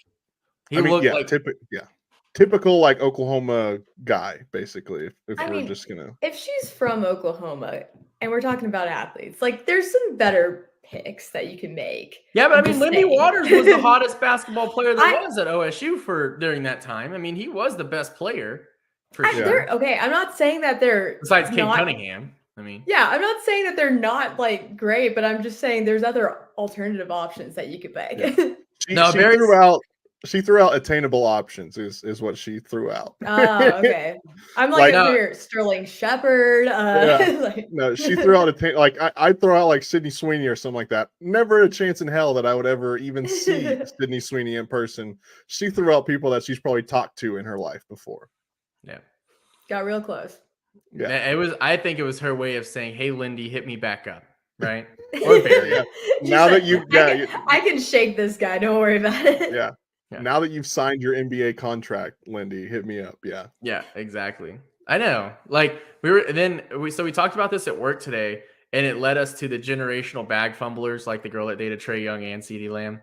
he looked like typical like Oklahoma guy, basically. If I we're mean, just gonna if she's from Oklahoma and we're talking about athletes, like there's some better picks that you can make. Yeah, but I I'm mean, just Lindy saying. Waters was the hottest basketball player there I- was at OSU during that time. I mean, he was the best player for sure. They're okay. I'm not saying that they're Besides Kate not- Cunningham. I mean, Yeah, I'm not saying that they're not like great, but I'm just saying there's other alternative options that you could pick. No, she threw out attainable options is what she threw out. Oh, okay. I'm Like- like, over here, Sterling Shepard. Like, No, she threw out I'd throw out like Sydney Sweeney or something like that. Never a chance in hell that I would ever even see Sydney Sweeney in person. She threw out people that she's probably talked to in her life before. yeah. got real close. Yeah. It was. I think it was her way of saying, "Hey, Lindy, hit me back up." Right? Or Barry. Yeah. She's Now that like, you- I can shake this guy. Don't worry about it. Yeah. Yeah. Now that you've signed your NBA contract, Lindy, hit me up. Yeah. Yeah, exactly. I know. Like we talked about this at work today, and it led us to the generational bag fumblers, like the girl that dated Trae Young and CeeDee Lamb.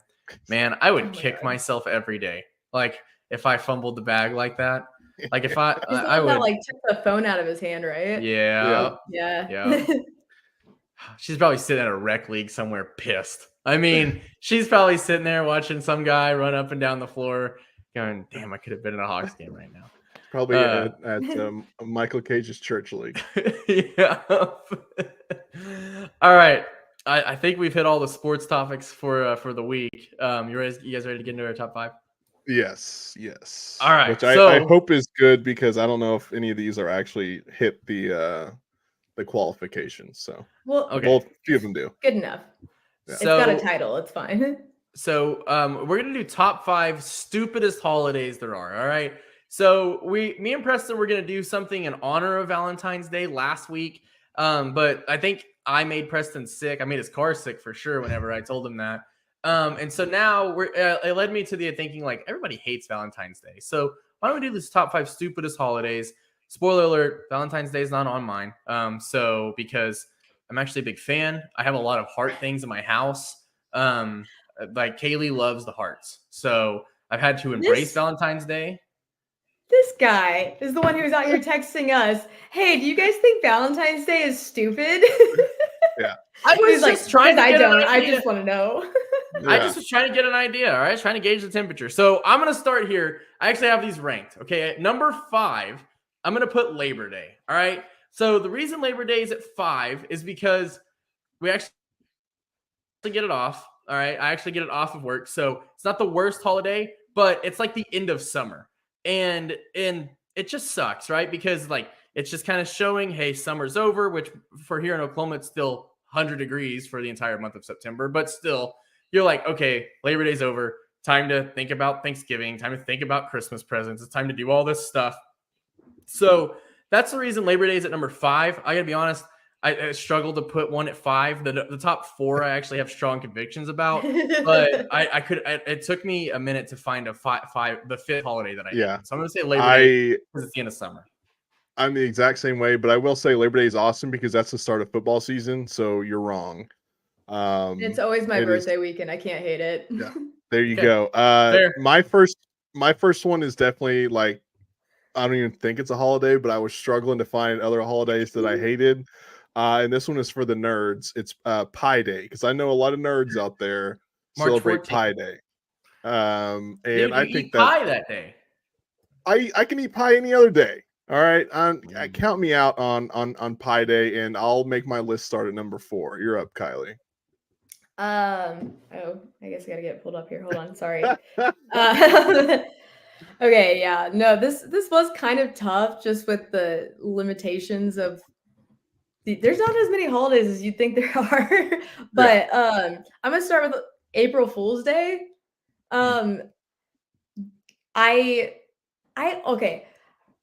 Man, I would Oh my kick God. myself every day. Like if I fumbled the bag like that. Like if I He's the I one that would. like took the phone out of his hand, right? Yeah. Yeah. Yeah. She's probably sitting at a rec league somewhere pissed. I mean, she's probably sitting there watching some guy run up and down the floor going, "Damn, I could have been in a Hawks game right now." Probably at Michael Cage's church league. Yeah. All right. I think we've hit all the sports topics for the week. You guys ready to get into our top five? Yes. All right, Which I so hope is good because I don't know if any of these are actually hit the qualifications. So Well, okay, well, a few of them do. good enough. Yeah. It's got a so title. It's fine. we're gonna do top 5 stupidest holidays there are. All right. So me and Preston were gonna do something in honor of Valentine's Day last week. But I think I made Preston sick. I made his car sick for sure whenever I told him that. And so now it led me to the thinking like everybody hates Valentine's Day. So why don't we do this top 5 stupidest holidays? Spoiler alert, Valentine's Day is not on mine. So because I'm actually a big fan, I have a lot of heart things in my house. Like Kaylee loves the hearts. So I've had to embrace Valentine's Day. This guy is the one who's out here texting us. Hey, do you guys think Valentine's Day is stupid? Yeah. I was He's like, just trying to I get don't. an I idea. just want to know. I just was trying to get an idea. All right. Trying to gauge the temperature. So I'm going to start here. I actually have these ranked. Okay. At number 5, I'm going to put Labor Day. All right. So the reason Labor Day is at 5 is because we actually get it off. All right. I actually get it off of work. So it's not the worst holiday, but it's like the end of summer. And it just sucks, right? Because like it's just kind of showing, hey, summer's over, which for here in Oklahoma, it's still 100 degrees for the entire month of September. But still, you're like, okay, Labor Day's over. Time to think about Thanksgiving. Time to think about Christmas presents. It's time to do all this stuff. So that's the reason Labor Day is at number 5. I got to be honest. I struggled to put one at 5. The top 4 I actually have strong convictions about, but it took me a minute to find the 5th holiday that I hate. So I'm going to say Labor Day because it's the end of summer. I'm the exact same way, but I will say Labor Day is awesome because that's the start of football season. So you're wrong. It's always my birthday weekend. I can't hate it. Yeah, there you Okay. go. Fair. My first one is definitely like I don't even think it's a holiday, but I was struggling to find other holidays that I hated. And this one is for the nerds. It's Pi Day because I know a lot of nerds out there March celebrate 14th. Pi Day. And Dude, I you think eat pie that day. I can eat pie any other day. All right, count me out on Pi Day, and I'll make my list start at number 4. You're up, Kylie. Oh, I guess I gotta get pulled up here. Hold on, sorry. Okay, yeah. No, this was kind of tough just with the limitations of there's not as many holidays as you'd think there are. But I'm gonna start with April Fool's Day. I okay.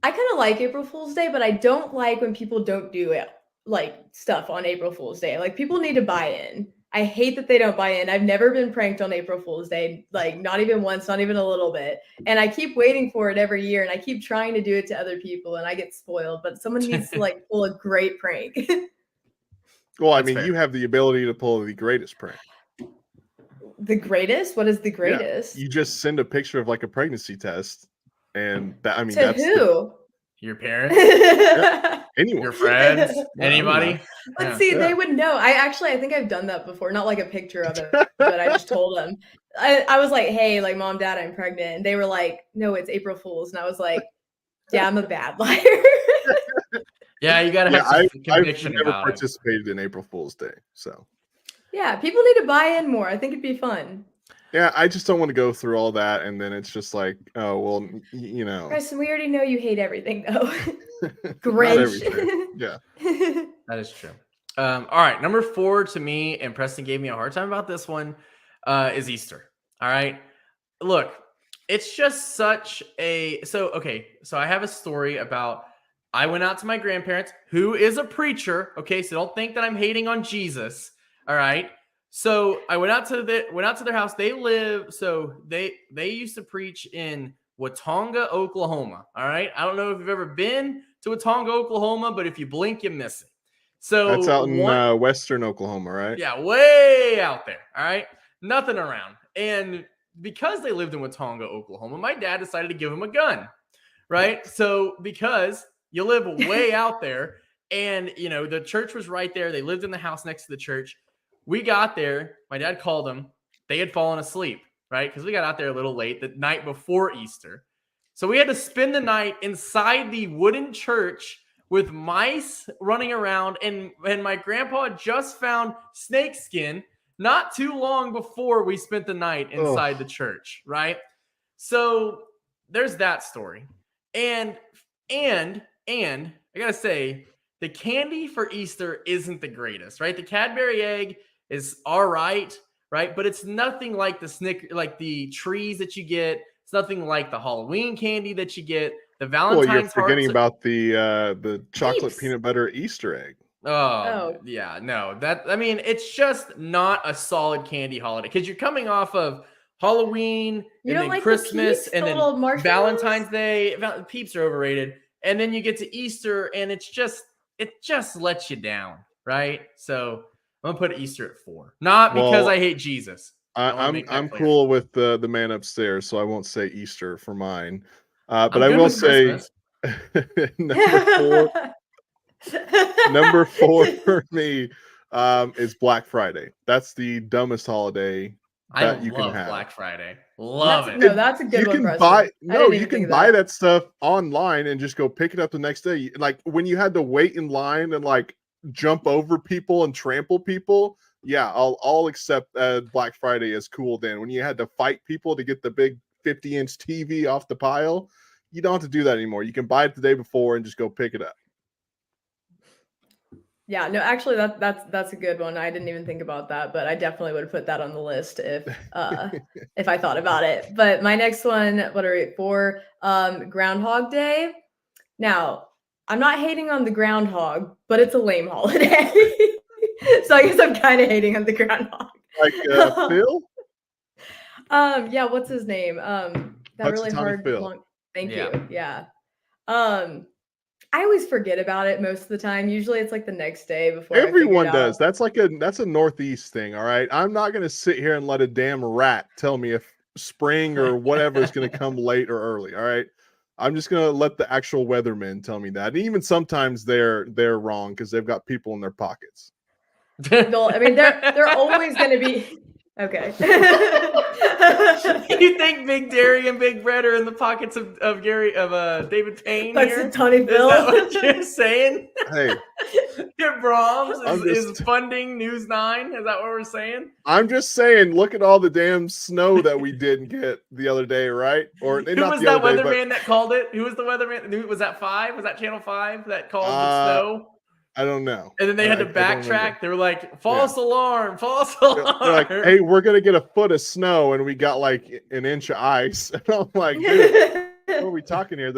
I kind of like April Fool's Day, but I don't like when people don't do it like stuff on April Fool's Day. Like people need to buy in. I hate that they don't buy in. I've never been pranked on April Fool's Day, like not even once, not even a little bit. And I keep waiting for it every year and I keep trying to do it to other people and I get spoiled, but someone needs to like pull a great prank. Well, I That's mean, fair. you have the ability to pull the greatest prank. The greatest? What is the greatest? You just send a picture of like a pregnancy test, and that I mean To that's who? Your parents, anyone. your friends, Yeah, anybody. Let's Yeah. see, they would know. I think I've done that before. Not like a picture of it, but I just told them. I was like, hey, like mom, dad, I'm pregnant. And they were like, no, it's April Fool's. And I was like, yeah, I'm a bad liar. Yeah, you gotta have some I've conviction never about it. participated in April Fool's Day, so Yeah, people need to buy in more. I think it'd be fun. yeah, I just don't want to go through all that, and then it's just like, oh well, you know, Preston, we already know you hate everything though. not Grinch. everything. Yeah, That is true. All right, number 4 to me, and Preston gave me a hard time about this one, is Easter. All right, look, it's just such a so I have a story about I went out to my grandparents, who is a preacher. Okay, so don't think that I'm hating on Jesus. All right. So I went out to their house. They used to preach in Watonga, Oklahoma. All right. I don't know if you've ever been to Watonga, Oklahoma, but if you blink, you miss it. So that's out in western Oklahoma, right? Yeah, way out there. All right. Nothing around. And because they lived in Watonga, Oklahoma, my dad decided to give them a gun. Right. So because you live way out there and, you know, the church was right there. They lived in the house next to the church. We got there. My dad called them. They had fallen asleep, right? Because we got out there a little late the night before Easter. So we had to spend the night inside the wooden church with mice running around. And my grandpa had just found snake skin not too long before we spent the night inside the church, right? So there's that story. And I gotta say, the candy for Easter isn't the greatest, right? The Cadbury egg is all right, but it's nothing like like the trees that you get. It's nothing like the Halloween candy that you get. The Well, you're Valentine's forgetting hearts. about the chocolate Peeps. peanut butter Easter egg. Oh, yeah, no. I mean, it's just not a solid candy holiday because you're coming off of Halloween You and don't then like the Christmas Peeps, and the then little marshmallows? Valentine's Day. Peeps are overrated. And then you get to Easter and it just lets you down, right? So I'm gonna put Easter at 4. Not because Well, I hate Jesus. I want to make that I'm clear. cool with the man upstairs, so I won't say Easter for mine. But I'm I good will with say Christmas. number 4 for me is Black Friday. That's the dumbest holiday I that you can love have. Black Friday. Love it. That's a good You one, can Preston. buy I didn't you even can think of buy that stuff online and just go pick it up the next day. Like when you had to wait in line and like jump over people and trample people, yeah, I'll accept Black Friday as cool then. When you had to fight people to get the big 50-inch TV off the pile, you don't have to do that anymore. You can buy it the day before and just go pick it up. Yeah, no, actually that's a good one. I didn't even think about that, but I definitely would have put that on the list if I thought about it. But my next one, what are we for? Groundhog Day. Now, I'm not hating on the groundhog, but it's a lame holiday. So I guess I'm kind of hating on the groundhog. Like Phil? Yeah, what's his name? That Hudson really Tommy hard Phil. long. Thank Yeah. you. Yeah. I always forget about it most of the time. Usually it's like the next day before Everyone I figure it does. out. That's a Northeast thing, all right? I'm not going to sit here and let a damn rat tell me if spring or whatever is going to come late or early, all right? I'm just going to let the actual weathermen tell me that. And even sometimes they're wrong because they've got people in their pockets. Well, I mean, they're always going to be okay. You think Big Dairy and Big Bread are in the pockets of David Payne That's here? a Tony Is Bill. that what you're saying? Hey, Your Brahms I'm is just- funding News 9? Is that what we're saying? I'm just saying, look at all the damn snow that we didn't get the other day, right? Or Who not was the that other day, weatherman that called it? Who was the weatherman? Was that 5? Was that Channel 5 that called the but snow? I don't know. And then they had to I don't remember. backtrack. They were like, false alarm, false alarm. They're like, hey, we're gonna get a foot of snow, and we got like an inch of ice. And I'm like, dude, what are we talking here?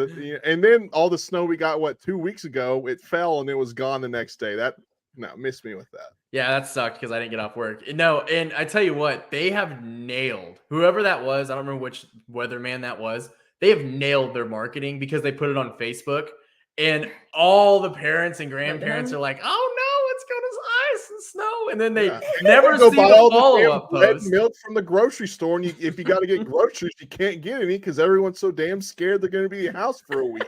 And then all the snow we got 2 weeks ago, it fell and it was gone the next day. That missed me with that. Yeah, that sucked because I didn't get off work. No, and I tell you what, they have nailed whoever that was. I don't remember which weatherman that was. They have nailed their marketing because they put it on Facebook, and all the parents and grandparents are like, "Oh no, it's going to ice and snow," and then they never see the follow-up post. Milk from the grocery store, and if you got to get groceries, you can't get any because everyone's so damn scared they're going to be in the house for a week.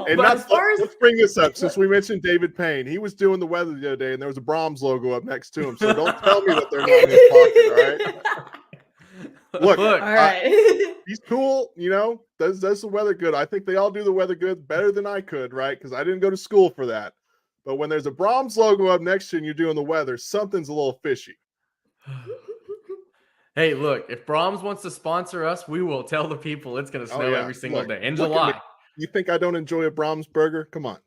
And But as far as let's bring this up since we mentioned David Payne. He was doing the weather the other day, and there was a Brahms logo up next to him. So don't tell me that they're not in his pocket. All right. Look, all right. he's cool. Does the weather good. I think they all do the weather good better than I could, right? Because I didn't go to school for that. But when there's a Brahms logo up next to you and you're doing the weather, something's a little fishy. Hey, look, if Brahms wants to sponsor us, we will tell the people it's going to snow every single day in look at July. me. You think I don't enjoy a Brahms burger? Come on.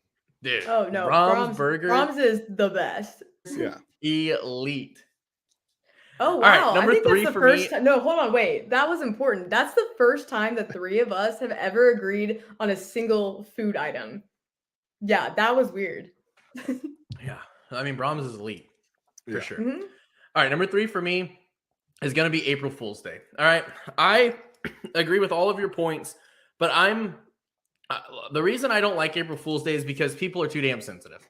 Dude, Oh no, Brahms burger. Brahms is the best. Yeah. Elite. Oh wow! All right, number I think 3 that's the for first me. time. No, hold on, wait. That was important. That's the first time the three of us have ever agreed on a single food item. Yeah, that was weird. Yeah, I mean Brahms is elite for Yeah. sure. Mhm. All right, number 3 for me is going to be April Fool's Day. All right, I agree with all of your points, but the reason I don't like April Fool's Day is because people are too damn sensitive.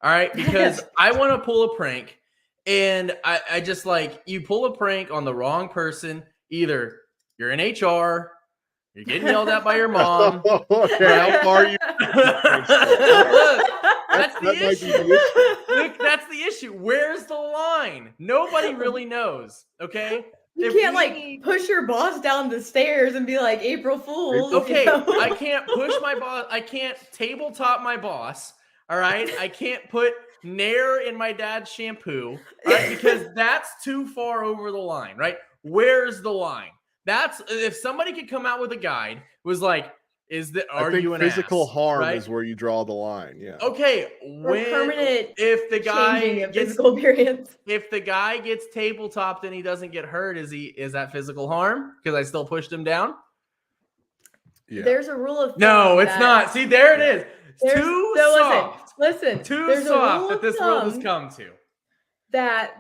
All right, because I want to pull a prank, and I just like you pull a prank on the wrong person. Either you're in HR, you're getting yelled at by your mom. Okay, how far are you? Look, that's the That might be issue. the issue. Look, that's the issue. Where's the line? Nobody really knows. Okay. You If can't we like need- push your boss down the stairs and be like April Fools. you Okay, know? I can't push my boss. I can't tabletop my boss. All right. I can't put Nair in my dad's shampoo. All right, because that's too far over the line, right? Where's the line? That's if somebody could come out with a guide, was like, are I think you an physical ass, harm right? is where you draw the line. Yeah. Okay, Or permanent if the guy changing of gets physical appearance. if the guy gets tabletopped and he doesn't get hurt, is that physical harm? Because I still pushed him down. Yeah. There's a rule of thumb. No, it's not. See, there it is. There's, Too so soft. Listen. Too There's a soft rule that of this world has thumb come to. that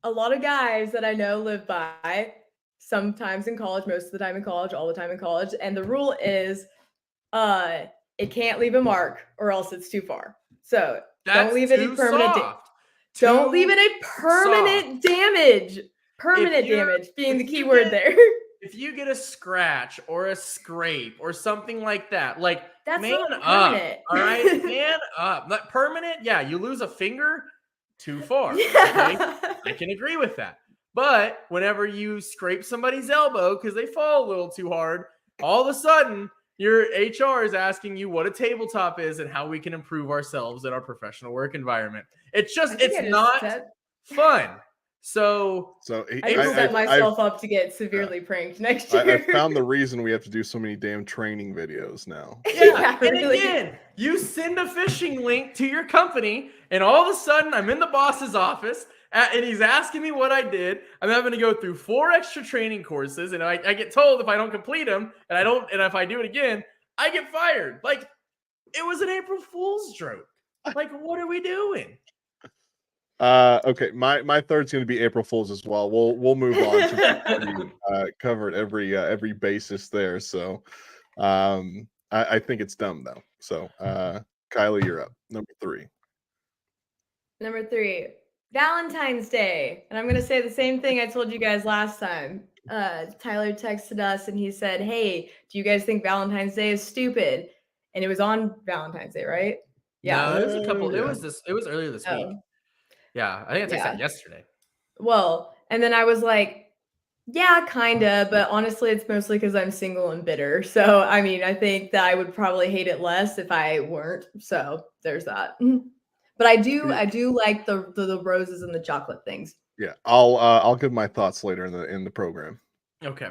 a lot of guys that I know live by, sometimes in college, most of the time in college, all the time in college. And the rule is it can't leave a mark or else it's too far. So don't leave any permanent don't leave any permanent damage. Permanent damage being the key word there. If you get a scratch or a scrape or something like that, like that's man not up, permanent. all right, man up. Like permanent, yeah, you lose a finger, too far. Okay? Yeah. I can agree with that. But whenever you scrape somebody's elbow because they fall a little too hard, all of a sudden your HR is asking you what a tabletop is and how we can improve ourselves in our professional work environment. It's just not fun. So I just set myself up to get severely pranked next year. I found the reason we have to do so many damn training videos now. Yeah, and again, you send a phishing link to your company, and all of a sudden I'm in the boss's office, and he's asking me what I did. I'm having to go through 4 extra training courses, and I get told if I don't complete them, and if I do it again, I get fired. Like, it was an April Fool's joke. Like, what are we doing? Okay, my third's going to be April Fool's as well. We'll move on to covered every basis there. So I think it's dumb though. So Kylie, you're up. Number 3. Number 3, Valentine's Day. And I'm going to say the same thing I told you guys last time. Tyler texted us and he said, "Hey, do you guys think Valentine's Day is stupid?" And it was on Valentine's Day, right? Yeah. No, it was a couple. It was earlier this week. Yeah, I think I texted that yesterday. Well, and then I was like, yeah, kinda, but honestly, it's mostly because I'm single and bitter. So, I mean, I think that I would probably hate it less if I weren't. So there's that. But I do like the roses and the chocolate things. Yeah, I'll give my thoughts later in the program. Okay.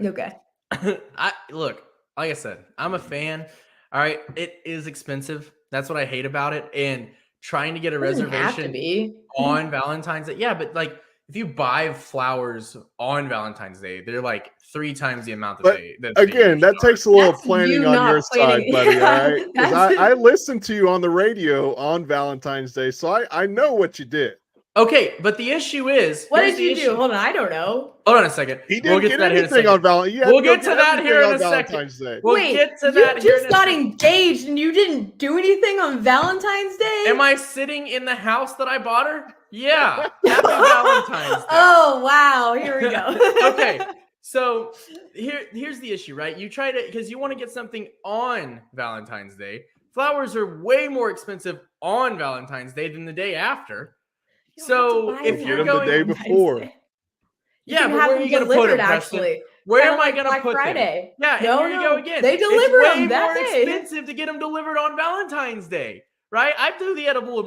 Look, like I said, I'm a fan. All right, it is expensive. That's what I hate about it. And trying to get a reservation on Valentine's Day. Yeah, but like if you buy flowers on Valentine's Day, they're like 3 times the amount that takes a little planning on your side, buddy. All right, because I listened to you on the radio on Valentine's Day, so I know what you did. Okay, but the issue is, what did you do? Hold on, I don't know. Hold on a second. He didn't get anything on Valentine's Day. We'll get to that here in a second. Wait, you just got engaged and you didn't do anything on Valentine's Day? Am I sitting in the house that I bought her? Yeah. Happy Valentine's Day. Oh, wow. Here we go. Okay. So here's the issue, right? You try to, because you want to get something on Valentine's Day. Flowers are way more expensive on Valentine's Day than the day after. So if you're going the day before, yeah, but where are you going to put them? Actually, where am I going to put Friday? Them? Yeah, and here you go again. They deliver them that day. It's way more expensive to get them delivered on Valentine's Day, right? I do the edible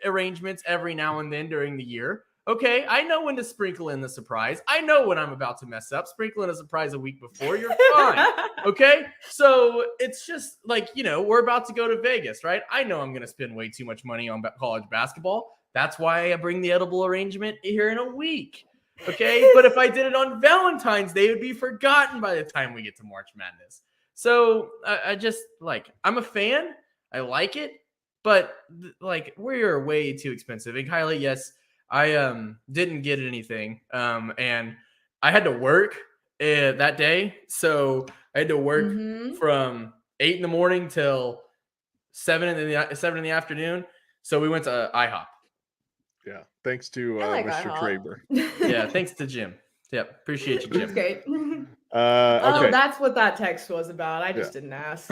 arrangements every now and then during the year. Okay, I know when to sprinkle in the surprise. I know when I'm about to mess up. Sprinkle in a surprise a week before, you're fine. Okay, so it's just like, we're about to go to Vegas, right? I know I'm going to spend way too much money on college basketball. That's why I bring the edible arrangement here in a week. Okay, but if I did it on Valentine's Day, it would be forgotten by the time we get to March Madness. So I just I'm a fan. I like it, but we're way too expensive. And Kylie, yes, I didn't get anything, and I had to work that day, so I had to work from 8 in the morning till 7 in the afternoon. So we went to IHOP. Yeah, thanks to Mr. Traber. Yeah, thanks to Jim. Yep, appreciate you, Jim. That's great. Okay. Oh, that's what that text was about. I just didn't ask.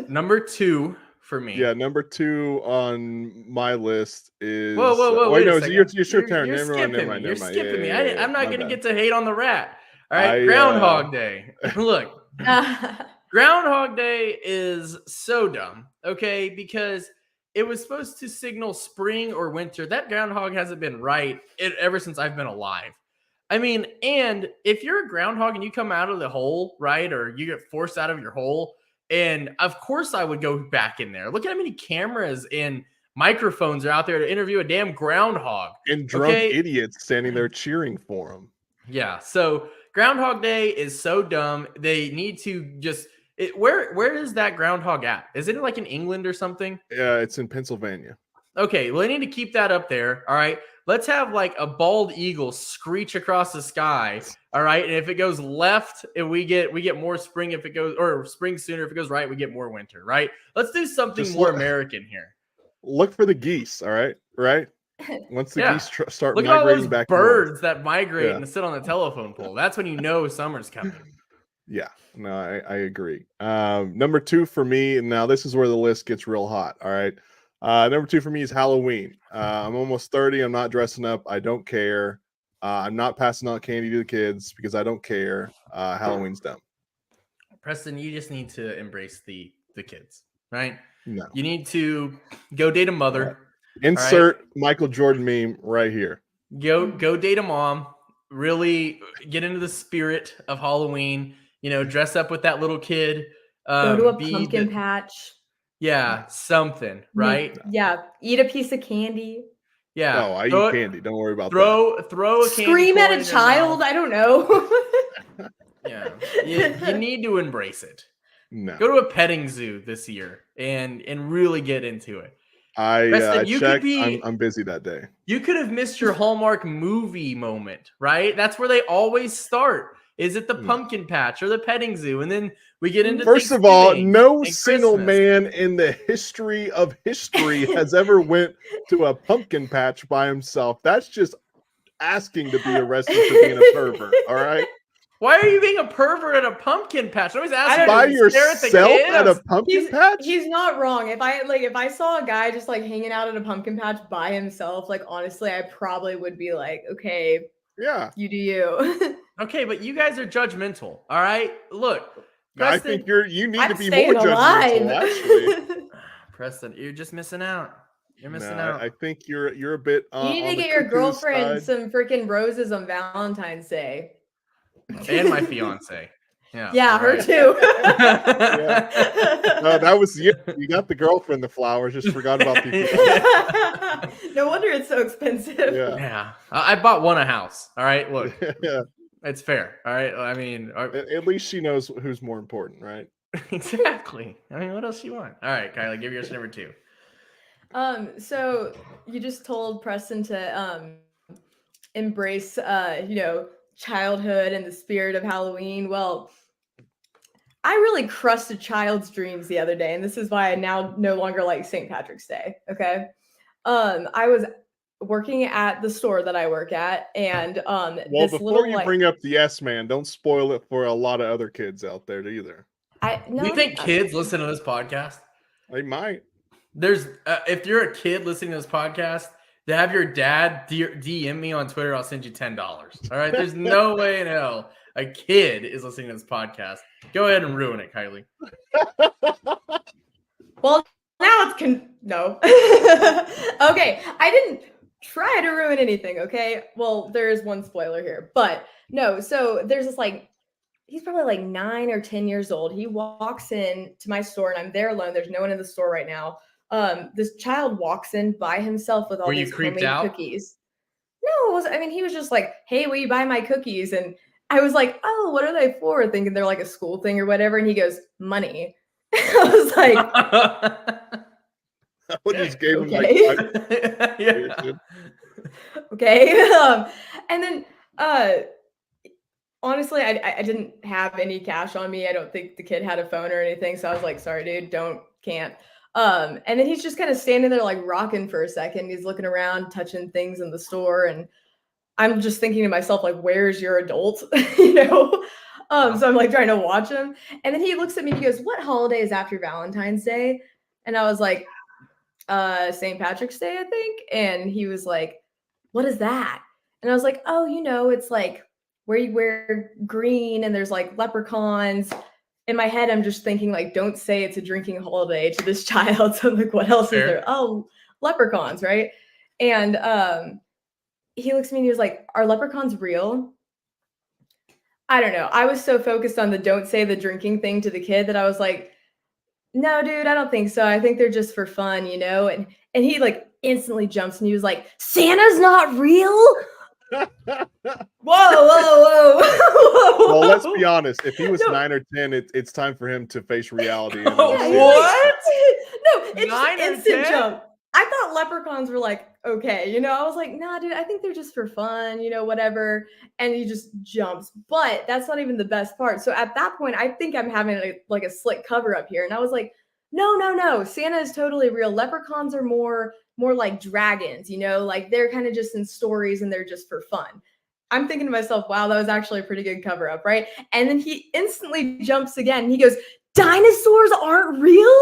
Number 2 for me. Yeah, number 2 on my list is. Whoa! Wait a second. It's your turn. You're skipping me. You're skipping me. I'm not going to get to hate on the rat. All right, Groundhog Day. Look, Groundhog Day is so dumb. Okay, because it was supposed to signal spring or winter. That groundhog hasn't been right ever since I've been alive. I mean, and if you're a groundhog and you come out of the hole, right, or you get forced out of your hole, and of course I would go back in there. Look at how many cameras and microphones are out there to interview a damn groundhog. And drunk Okay? idiots standing there cheering for him. Yeah. So Groundhog Day is so dumb. They need to just where is that groundhog at? Is it like in England or something? Yeah, it's in Pennsylvania. Okay, well, they need to keep that up there. All right. Let's have like a bald eagle screech across the sky. All right. And if it goes left, and we get more spring. If it goes or spring sooner, if it goes right, we get more winter. Right. Let's do something Just more look- American here. Look for the geese. All right. Right. Once the Yeah. geese start Look at all migrating those back birds that migrate Yeah. and sit on the telephone pole. That's when you know summer's coming. Yeah, no, I agree. Number 2 for me, and now this is where the list gets real hot. All right. Number 2 for me is Halloween. I'm almost 30. I'm not dressing up. I don't care. I'm not passing out candy to the kids because I don't care. Halloween's dumb. Preston, you just need to embrace the kids, right? No. You need to go date a mother. Insert Michael Jordan meme right here. Go date a mom. Really get into the spirit of Halloween. Dress up with that little kid. Go to a be pumpkin the- patch. Yeah, something, right? Yeah, eat a piece of candy. Yeah. Oh, I Throw eat it- candy. Don't worry about Throw a candy Scream at corn a in your child. mouth. I don't know. Yeah, you need to embrace it. that. No. Go to a petting zoo this year and really get into it. I Preston, you could checked. be- I'm busy that day. You could have missed your Hallmark movie moment, right? That's where they always start. Is it the pumpkin patch or the petting zoo? And then we get into First of all, Thanksgiving no and single Christmas. man in the history of history has ever went to a pumpkin patch by himself. That's just asking to be arrested for being a pervert. All right, Why are you being a pervert at a pumpkin patch? I always ask you by to stare at the yourself kids. at a pumpkin patch. He's not wrong. If I saw a guy just like hanging out at a pumpkin patch by himself, like honestly, I probably would be like, okay, Yeah, you do you. Okay, but you guys are judgmental. All right, look, I Preston, think you need to I'm be staying more alive. judgmental. Actually, Preston, you're just missing out. You're missing No, out. I think you're a bit. You need on to the get your cuckoo girlfriend side. some freaking roses on Valentine's Day. And my fiance. Yeah. Yeah, all her right. too. No, that was you. You got the girlfriend the flowers. Just forgot about the. No wonder it's so expensive. Yeah. Yeah. I bought one a house. All right. Look, Yeah. it's fair. All right. I mean, At least she knows who's more important, right? exactly. I mean, what else you want? All right, Kylie, give yours number 2. So you just told Preston to embrace childhood and the spirit of Halloween. Well, I really crushed a child's dreams the other day, and this is why I now no longer like St. Patrick's Day. Okay. I was working at the store that I work at, and Well, this before little you bring up the yes man, don't spoil it for a lot of other kids out there either. Do you think kids listen to this podcast? They might. There's if you're a kid listening to this podcast, to have your dad DM me on Twitter, I'll send you $10. All right. There's no way in hell a kid is listening to this podcast. Go ahead and ruin it, Kylie. Well, now it's no. Okay, I didn't try to ruin anything. Okay, well, there is one spoiler here, but no. So there's this he's probably like 9 or 10 years old. He walks in to my store, and I'm there alone. There's no one in the store right now. This child walks in by himself with all Were you these creeped homemade out? cookies. No, he was just like, "Hey, will you buy my cookies?" And I was like, "Oh, what are they for?" Thinking they're like a school thing or whatever. And he goes, "Money." I was like, I would just gave him Okay. like Yeah. okay. And then honestly, I didn't have any cash on me. I don't think the kid had a phone or anything. So I was like, sorry, dude, can't. And then he's just kind of standing there like rocking for a second. He's looking around, touching things in the store. And I'm just thinking to myself, like, where's your adult? So I'm like trying to watch him. And then he looks at me and he goes, "What holiday is after Valentine's Day?" And I was like, St. Patrick's Day, I think. And he was like, "What is that?" And I was like, "Oh, it's like where you wear green and there's like leprechauns." In my head, I'm just thinking like, don't say it's a drinking holiday to this child. So I'm like, what else Fair. is there? Oh, leprechauns, right? And he looks at me and he was like, "Are leprechauns real?" I don't know. I was so focused on the don't say the drinking thing to the kid that I was like, no, dude, I don't think so. I think they're just for fun, you know? And he like instantly jumps and he was like, Santa's not real? Whoa, whoa, whoa. Well, let's be honest. If he was No. 9 or 10, it's time for him to face reality. And Oh, Yeah, understand he's like, what? no, it's 9 just or instant 10? jump. I thought leprechauns were like, okay, you know, I was like, nah, dude, I think they're just for fun, you know, whatever. And he just jumps. But that's not even the best part. So at that point, I think I'm having like a slick cover up here. And I was like, no, Santa is totally real. Leprechauns are more like dragons, you know, like they're kind of just in stories and they're just for fun. I'm thinking to myself, wow, that was actually a pretty good cover up, right? And then he instantly jumps again. And he goes, dinosaurs aren't real?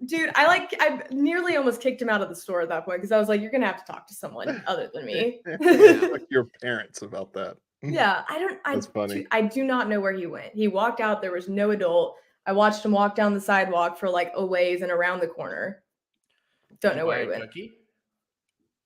Dude, I nearly almost kicked him out of the store at that point because I was like, you're gonna have to talk to someone other than me. Talk to your parents about that. Yeah, That's funny. I do not know where he went. He walked out, there was no adult. I watched him walk down the sidewalk for like a ways and around the corner. Don't know where he went. Cookie?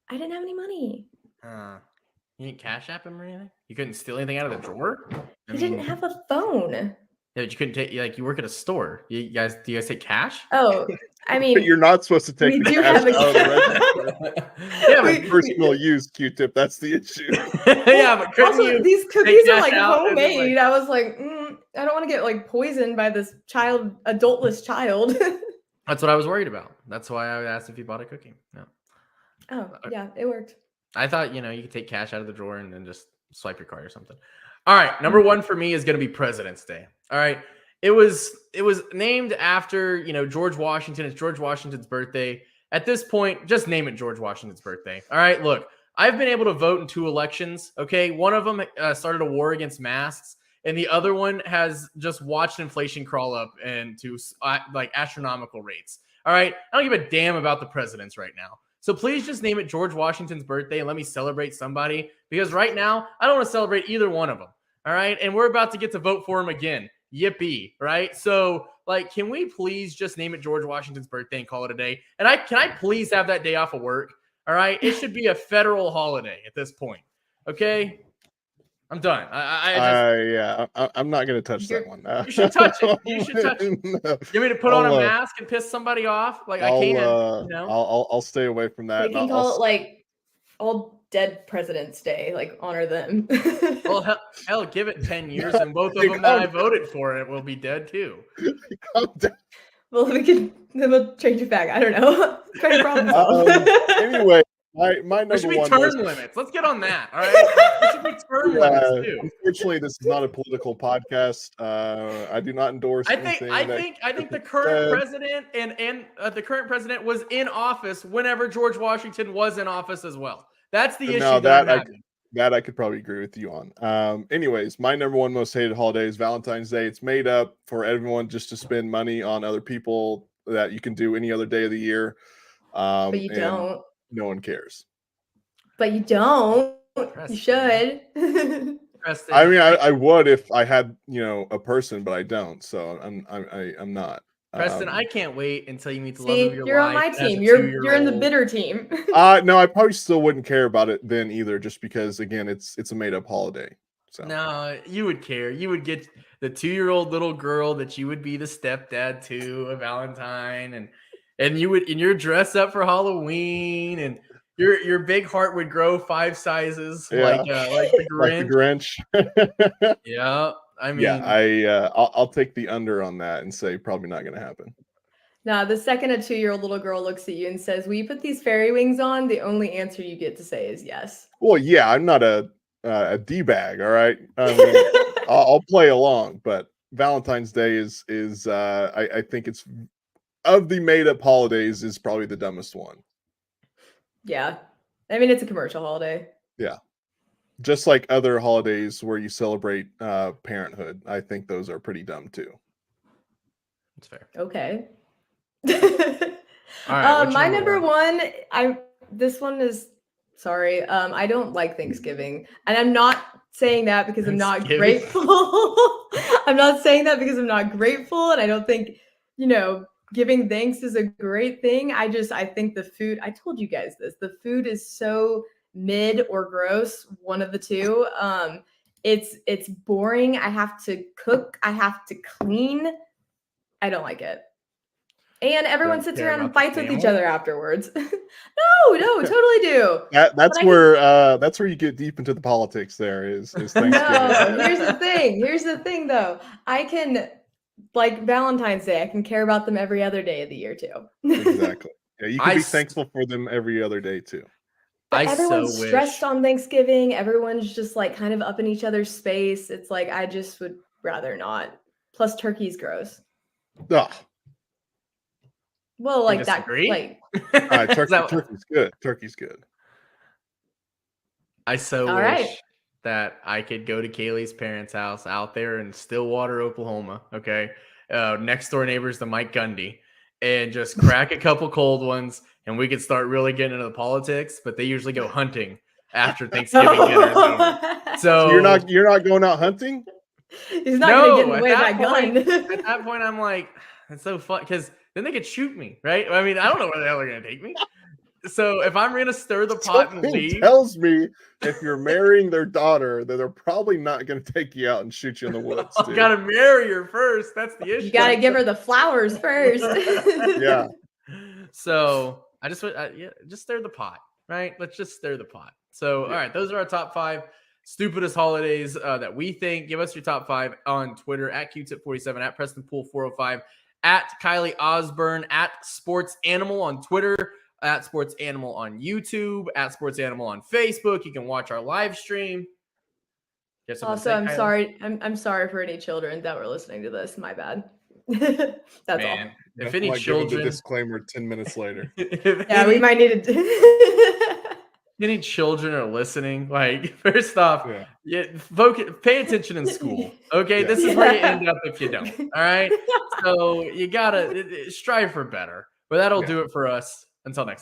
I didn't have any money. You didn't cash app him or anything? You couldn't steal anything out of the drawer? He didn't have a phone. Yeah, but you couldn't take, like, you work at a store. Do you guys take cash? Oh, I mean, But you're not supposed to take we the do cash have a- out of the register. Yeah, We- but, Personal use, Q-tip. That's the issue. yeah, but couldn't also, you these cookies are cash like out and then, homemade. I was like, I don't want to get like poisoned by this adultless child. That's what I was worried about. That's why I asked if you bought a cookie. No. Oh, yeah, it worked. I thought, you could take cash out of the drawer and then just swipe your card or something. All right, number one for me is going to be President's Day. All right. It was named after, George Washington. It's George Washington's birthday. At this point, just name it George Washington's birthday. All right, look, I've been able to vote in 2 elections, okay? One of them started a war against masks, and the other one has just watched inflation crawl up and to like astronomical rates. All right, I don't give a damn about the presidents right now. So please just name it George Washington's birthday and let me celebrate somebody, because right now I don't want to celebrate either one of them. All right, and we're about to get to vote for him again. Yippee, right? So, like, can we please just name it George Washington's birthday and call it a day? And can I please have that day off of work? All right, it should be a federal holiday at this point. Okay, I'm done. I'm not going to touch that one. You should touch it. You should touch it. No. You want me to put on a mask and piss somebody off? Like, I can't. I'll stay away from that. They can call it like all dead President's Day, like honor them. Well, hell, give it 10 years, and both of them that I voted for it will be dead too. Well, then we'll change it back. I don't know. Trying to problem solve. Anyway, my number There should be one term limits. Let's get on that. All right. There should be term limits too. Unfortunately, this is not a political podcast. I do not endorse. I think the current president and the current president was in office whenever George Washington was in office as well. That's the issue. That I could probably agree with you on. Anyways, my number one most hated holiday is Valentine's Day. It's made up for everyone just to spend money on other people that you can do any other day of the year. But you don't. No one cares. But you don't. Preston. You should. Preston. I mean, I would if I had, a person, but I don't. So I'm not. Preston, I can't wait until you meet the love See, of your you're life. on my as team. a You're in the 2-year-old. bitter team. No, I probably still wouldn't care about it then either, just because again, it's a made up holiday. So No, you would care. You would get the 2-year-old little girl that you would be the stepdad to, a Valentine, and you're dressed up for Halloween, and your big heart would grow 5 sizes, like the Grinch. Like the Grinch. Yeah, I mean, I'll take the under on that and say probably not going to happen. Nah, the second a 2-year-old little girl looks at you and says, "Will you put these fairy wings on?" the only answer you get to say is yes. Well, yeah, I'm not a D-bag, all right? I mean, I'll play along, but Valentine's Day is I think it's of the made-up holidays is probably the dumbest one. Yeah. I mean, it's a commercial holiday. Yeah. Just like other holidays where you celebrate parenthood, I think those are pretty dumb too. it's fair. Okay. All right, what's My your number one, this one is sorry. I don't like Thanksgiving. And I'm not saying that because I'm not Thanksgiving? grateful. I'm not saying that because I'm not grateful. And I don't think, giving thanks is a great thing. I think the food, I told you guys this, the food is so mid or gross, one of the two. It's boring. I have to cook. I have to clean. I don't like it. And everyone Don't sits care around and about the fights with each family? other afterwards. No, totally do. That's But I that's where you get deep into the politics. There is Thanksgiving. No, here's the thing. Here's the thing, though. I can, like Valentine's Day, I can care about them every other day of the year too. Exactly. Yeah, you I can be s- thankful for them every other day too. But I everyone's so stressed wish. on Thanksgiving. Everyone's just like kind of up in each other's space. It's like I just would rather not. Plus, turkey's gross. Ugh. Well, You like that, disagree? like Is that- Turkey's good. Turkey's good. I so All wish right. that I could go to Kaylee's parents' house out there in Stillwater, Oklahoma. Okay. Next door neighbors to Mike Gundy, and just crack a couple cold ones, and we could start really getting into the politics. But they usually go hunting after Thanksgiving dinner is over. So So you're not going out hunting? He's not gonna get in no, the at way of that that point, gun. at that point, I'm like, it's so fun because then they could shoot me, right? I mean, I don't know where the hell they're gonna take me. So if I'm gonna stir the pot and Something leave, tells me if you're marrying their daughter, that they're probably not going to take you out and shoot you in the woods. I Dude. gotta marry her first. That's the issue. You gotta give her the flowers first. Yeah. So I just yeah, just stir the pot, right? Let's just stir the pot. So all right, those are our top 5 stupidest holidays that we think. Give us your top 5 on Twitter at QTip47, at PrestonPool405, at Kylie Osborne, at Sports Animal on Twitter, at Sports Animal on YouTube, at Sports Animal on Facebook. You can watch our live stream. You have something to Also, say, I'm Kylie? sorry. I'm sorry for any children that were listening to this. My bad. That's Man, all. if any Like, give them the children, disclaimer 10 minutes later. if Yeah, we any, might need to. any children are listening, like first off, Yeah. pay attention in school. Okay, Yeah. this is where you end up if you don't. All right, so you gotta strive for better. But that'll Yeah. do it for us. Until next time.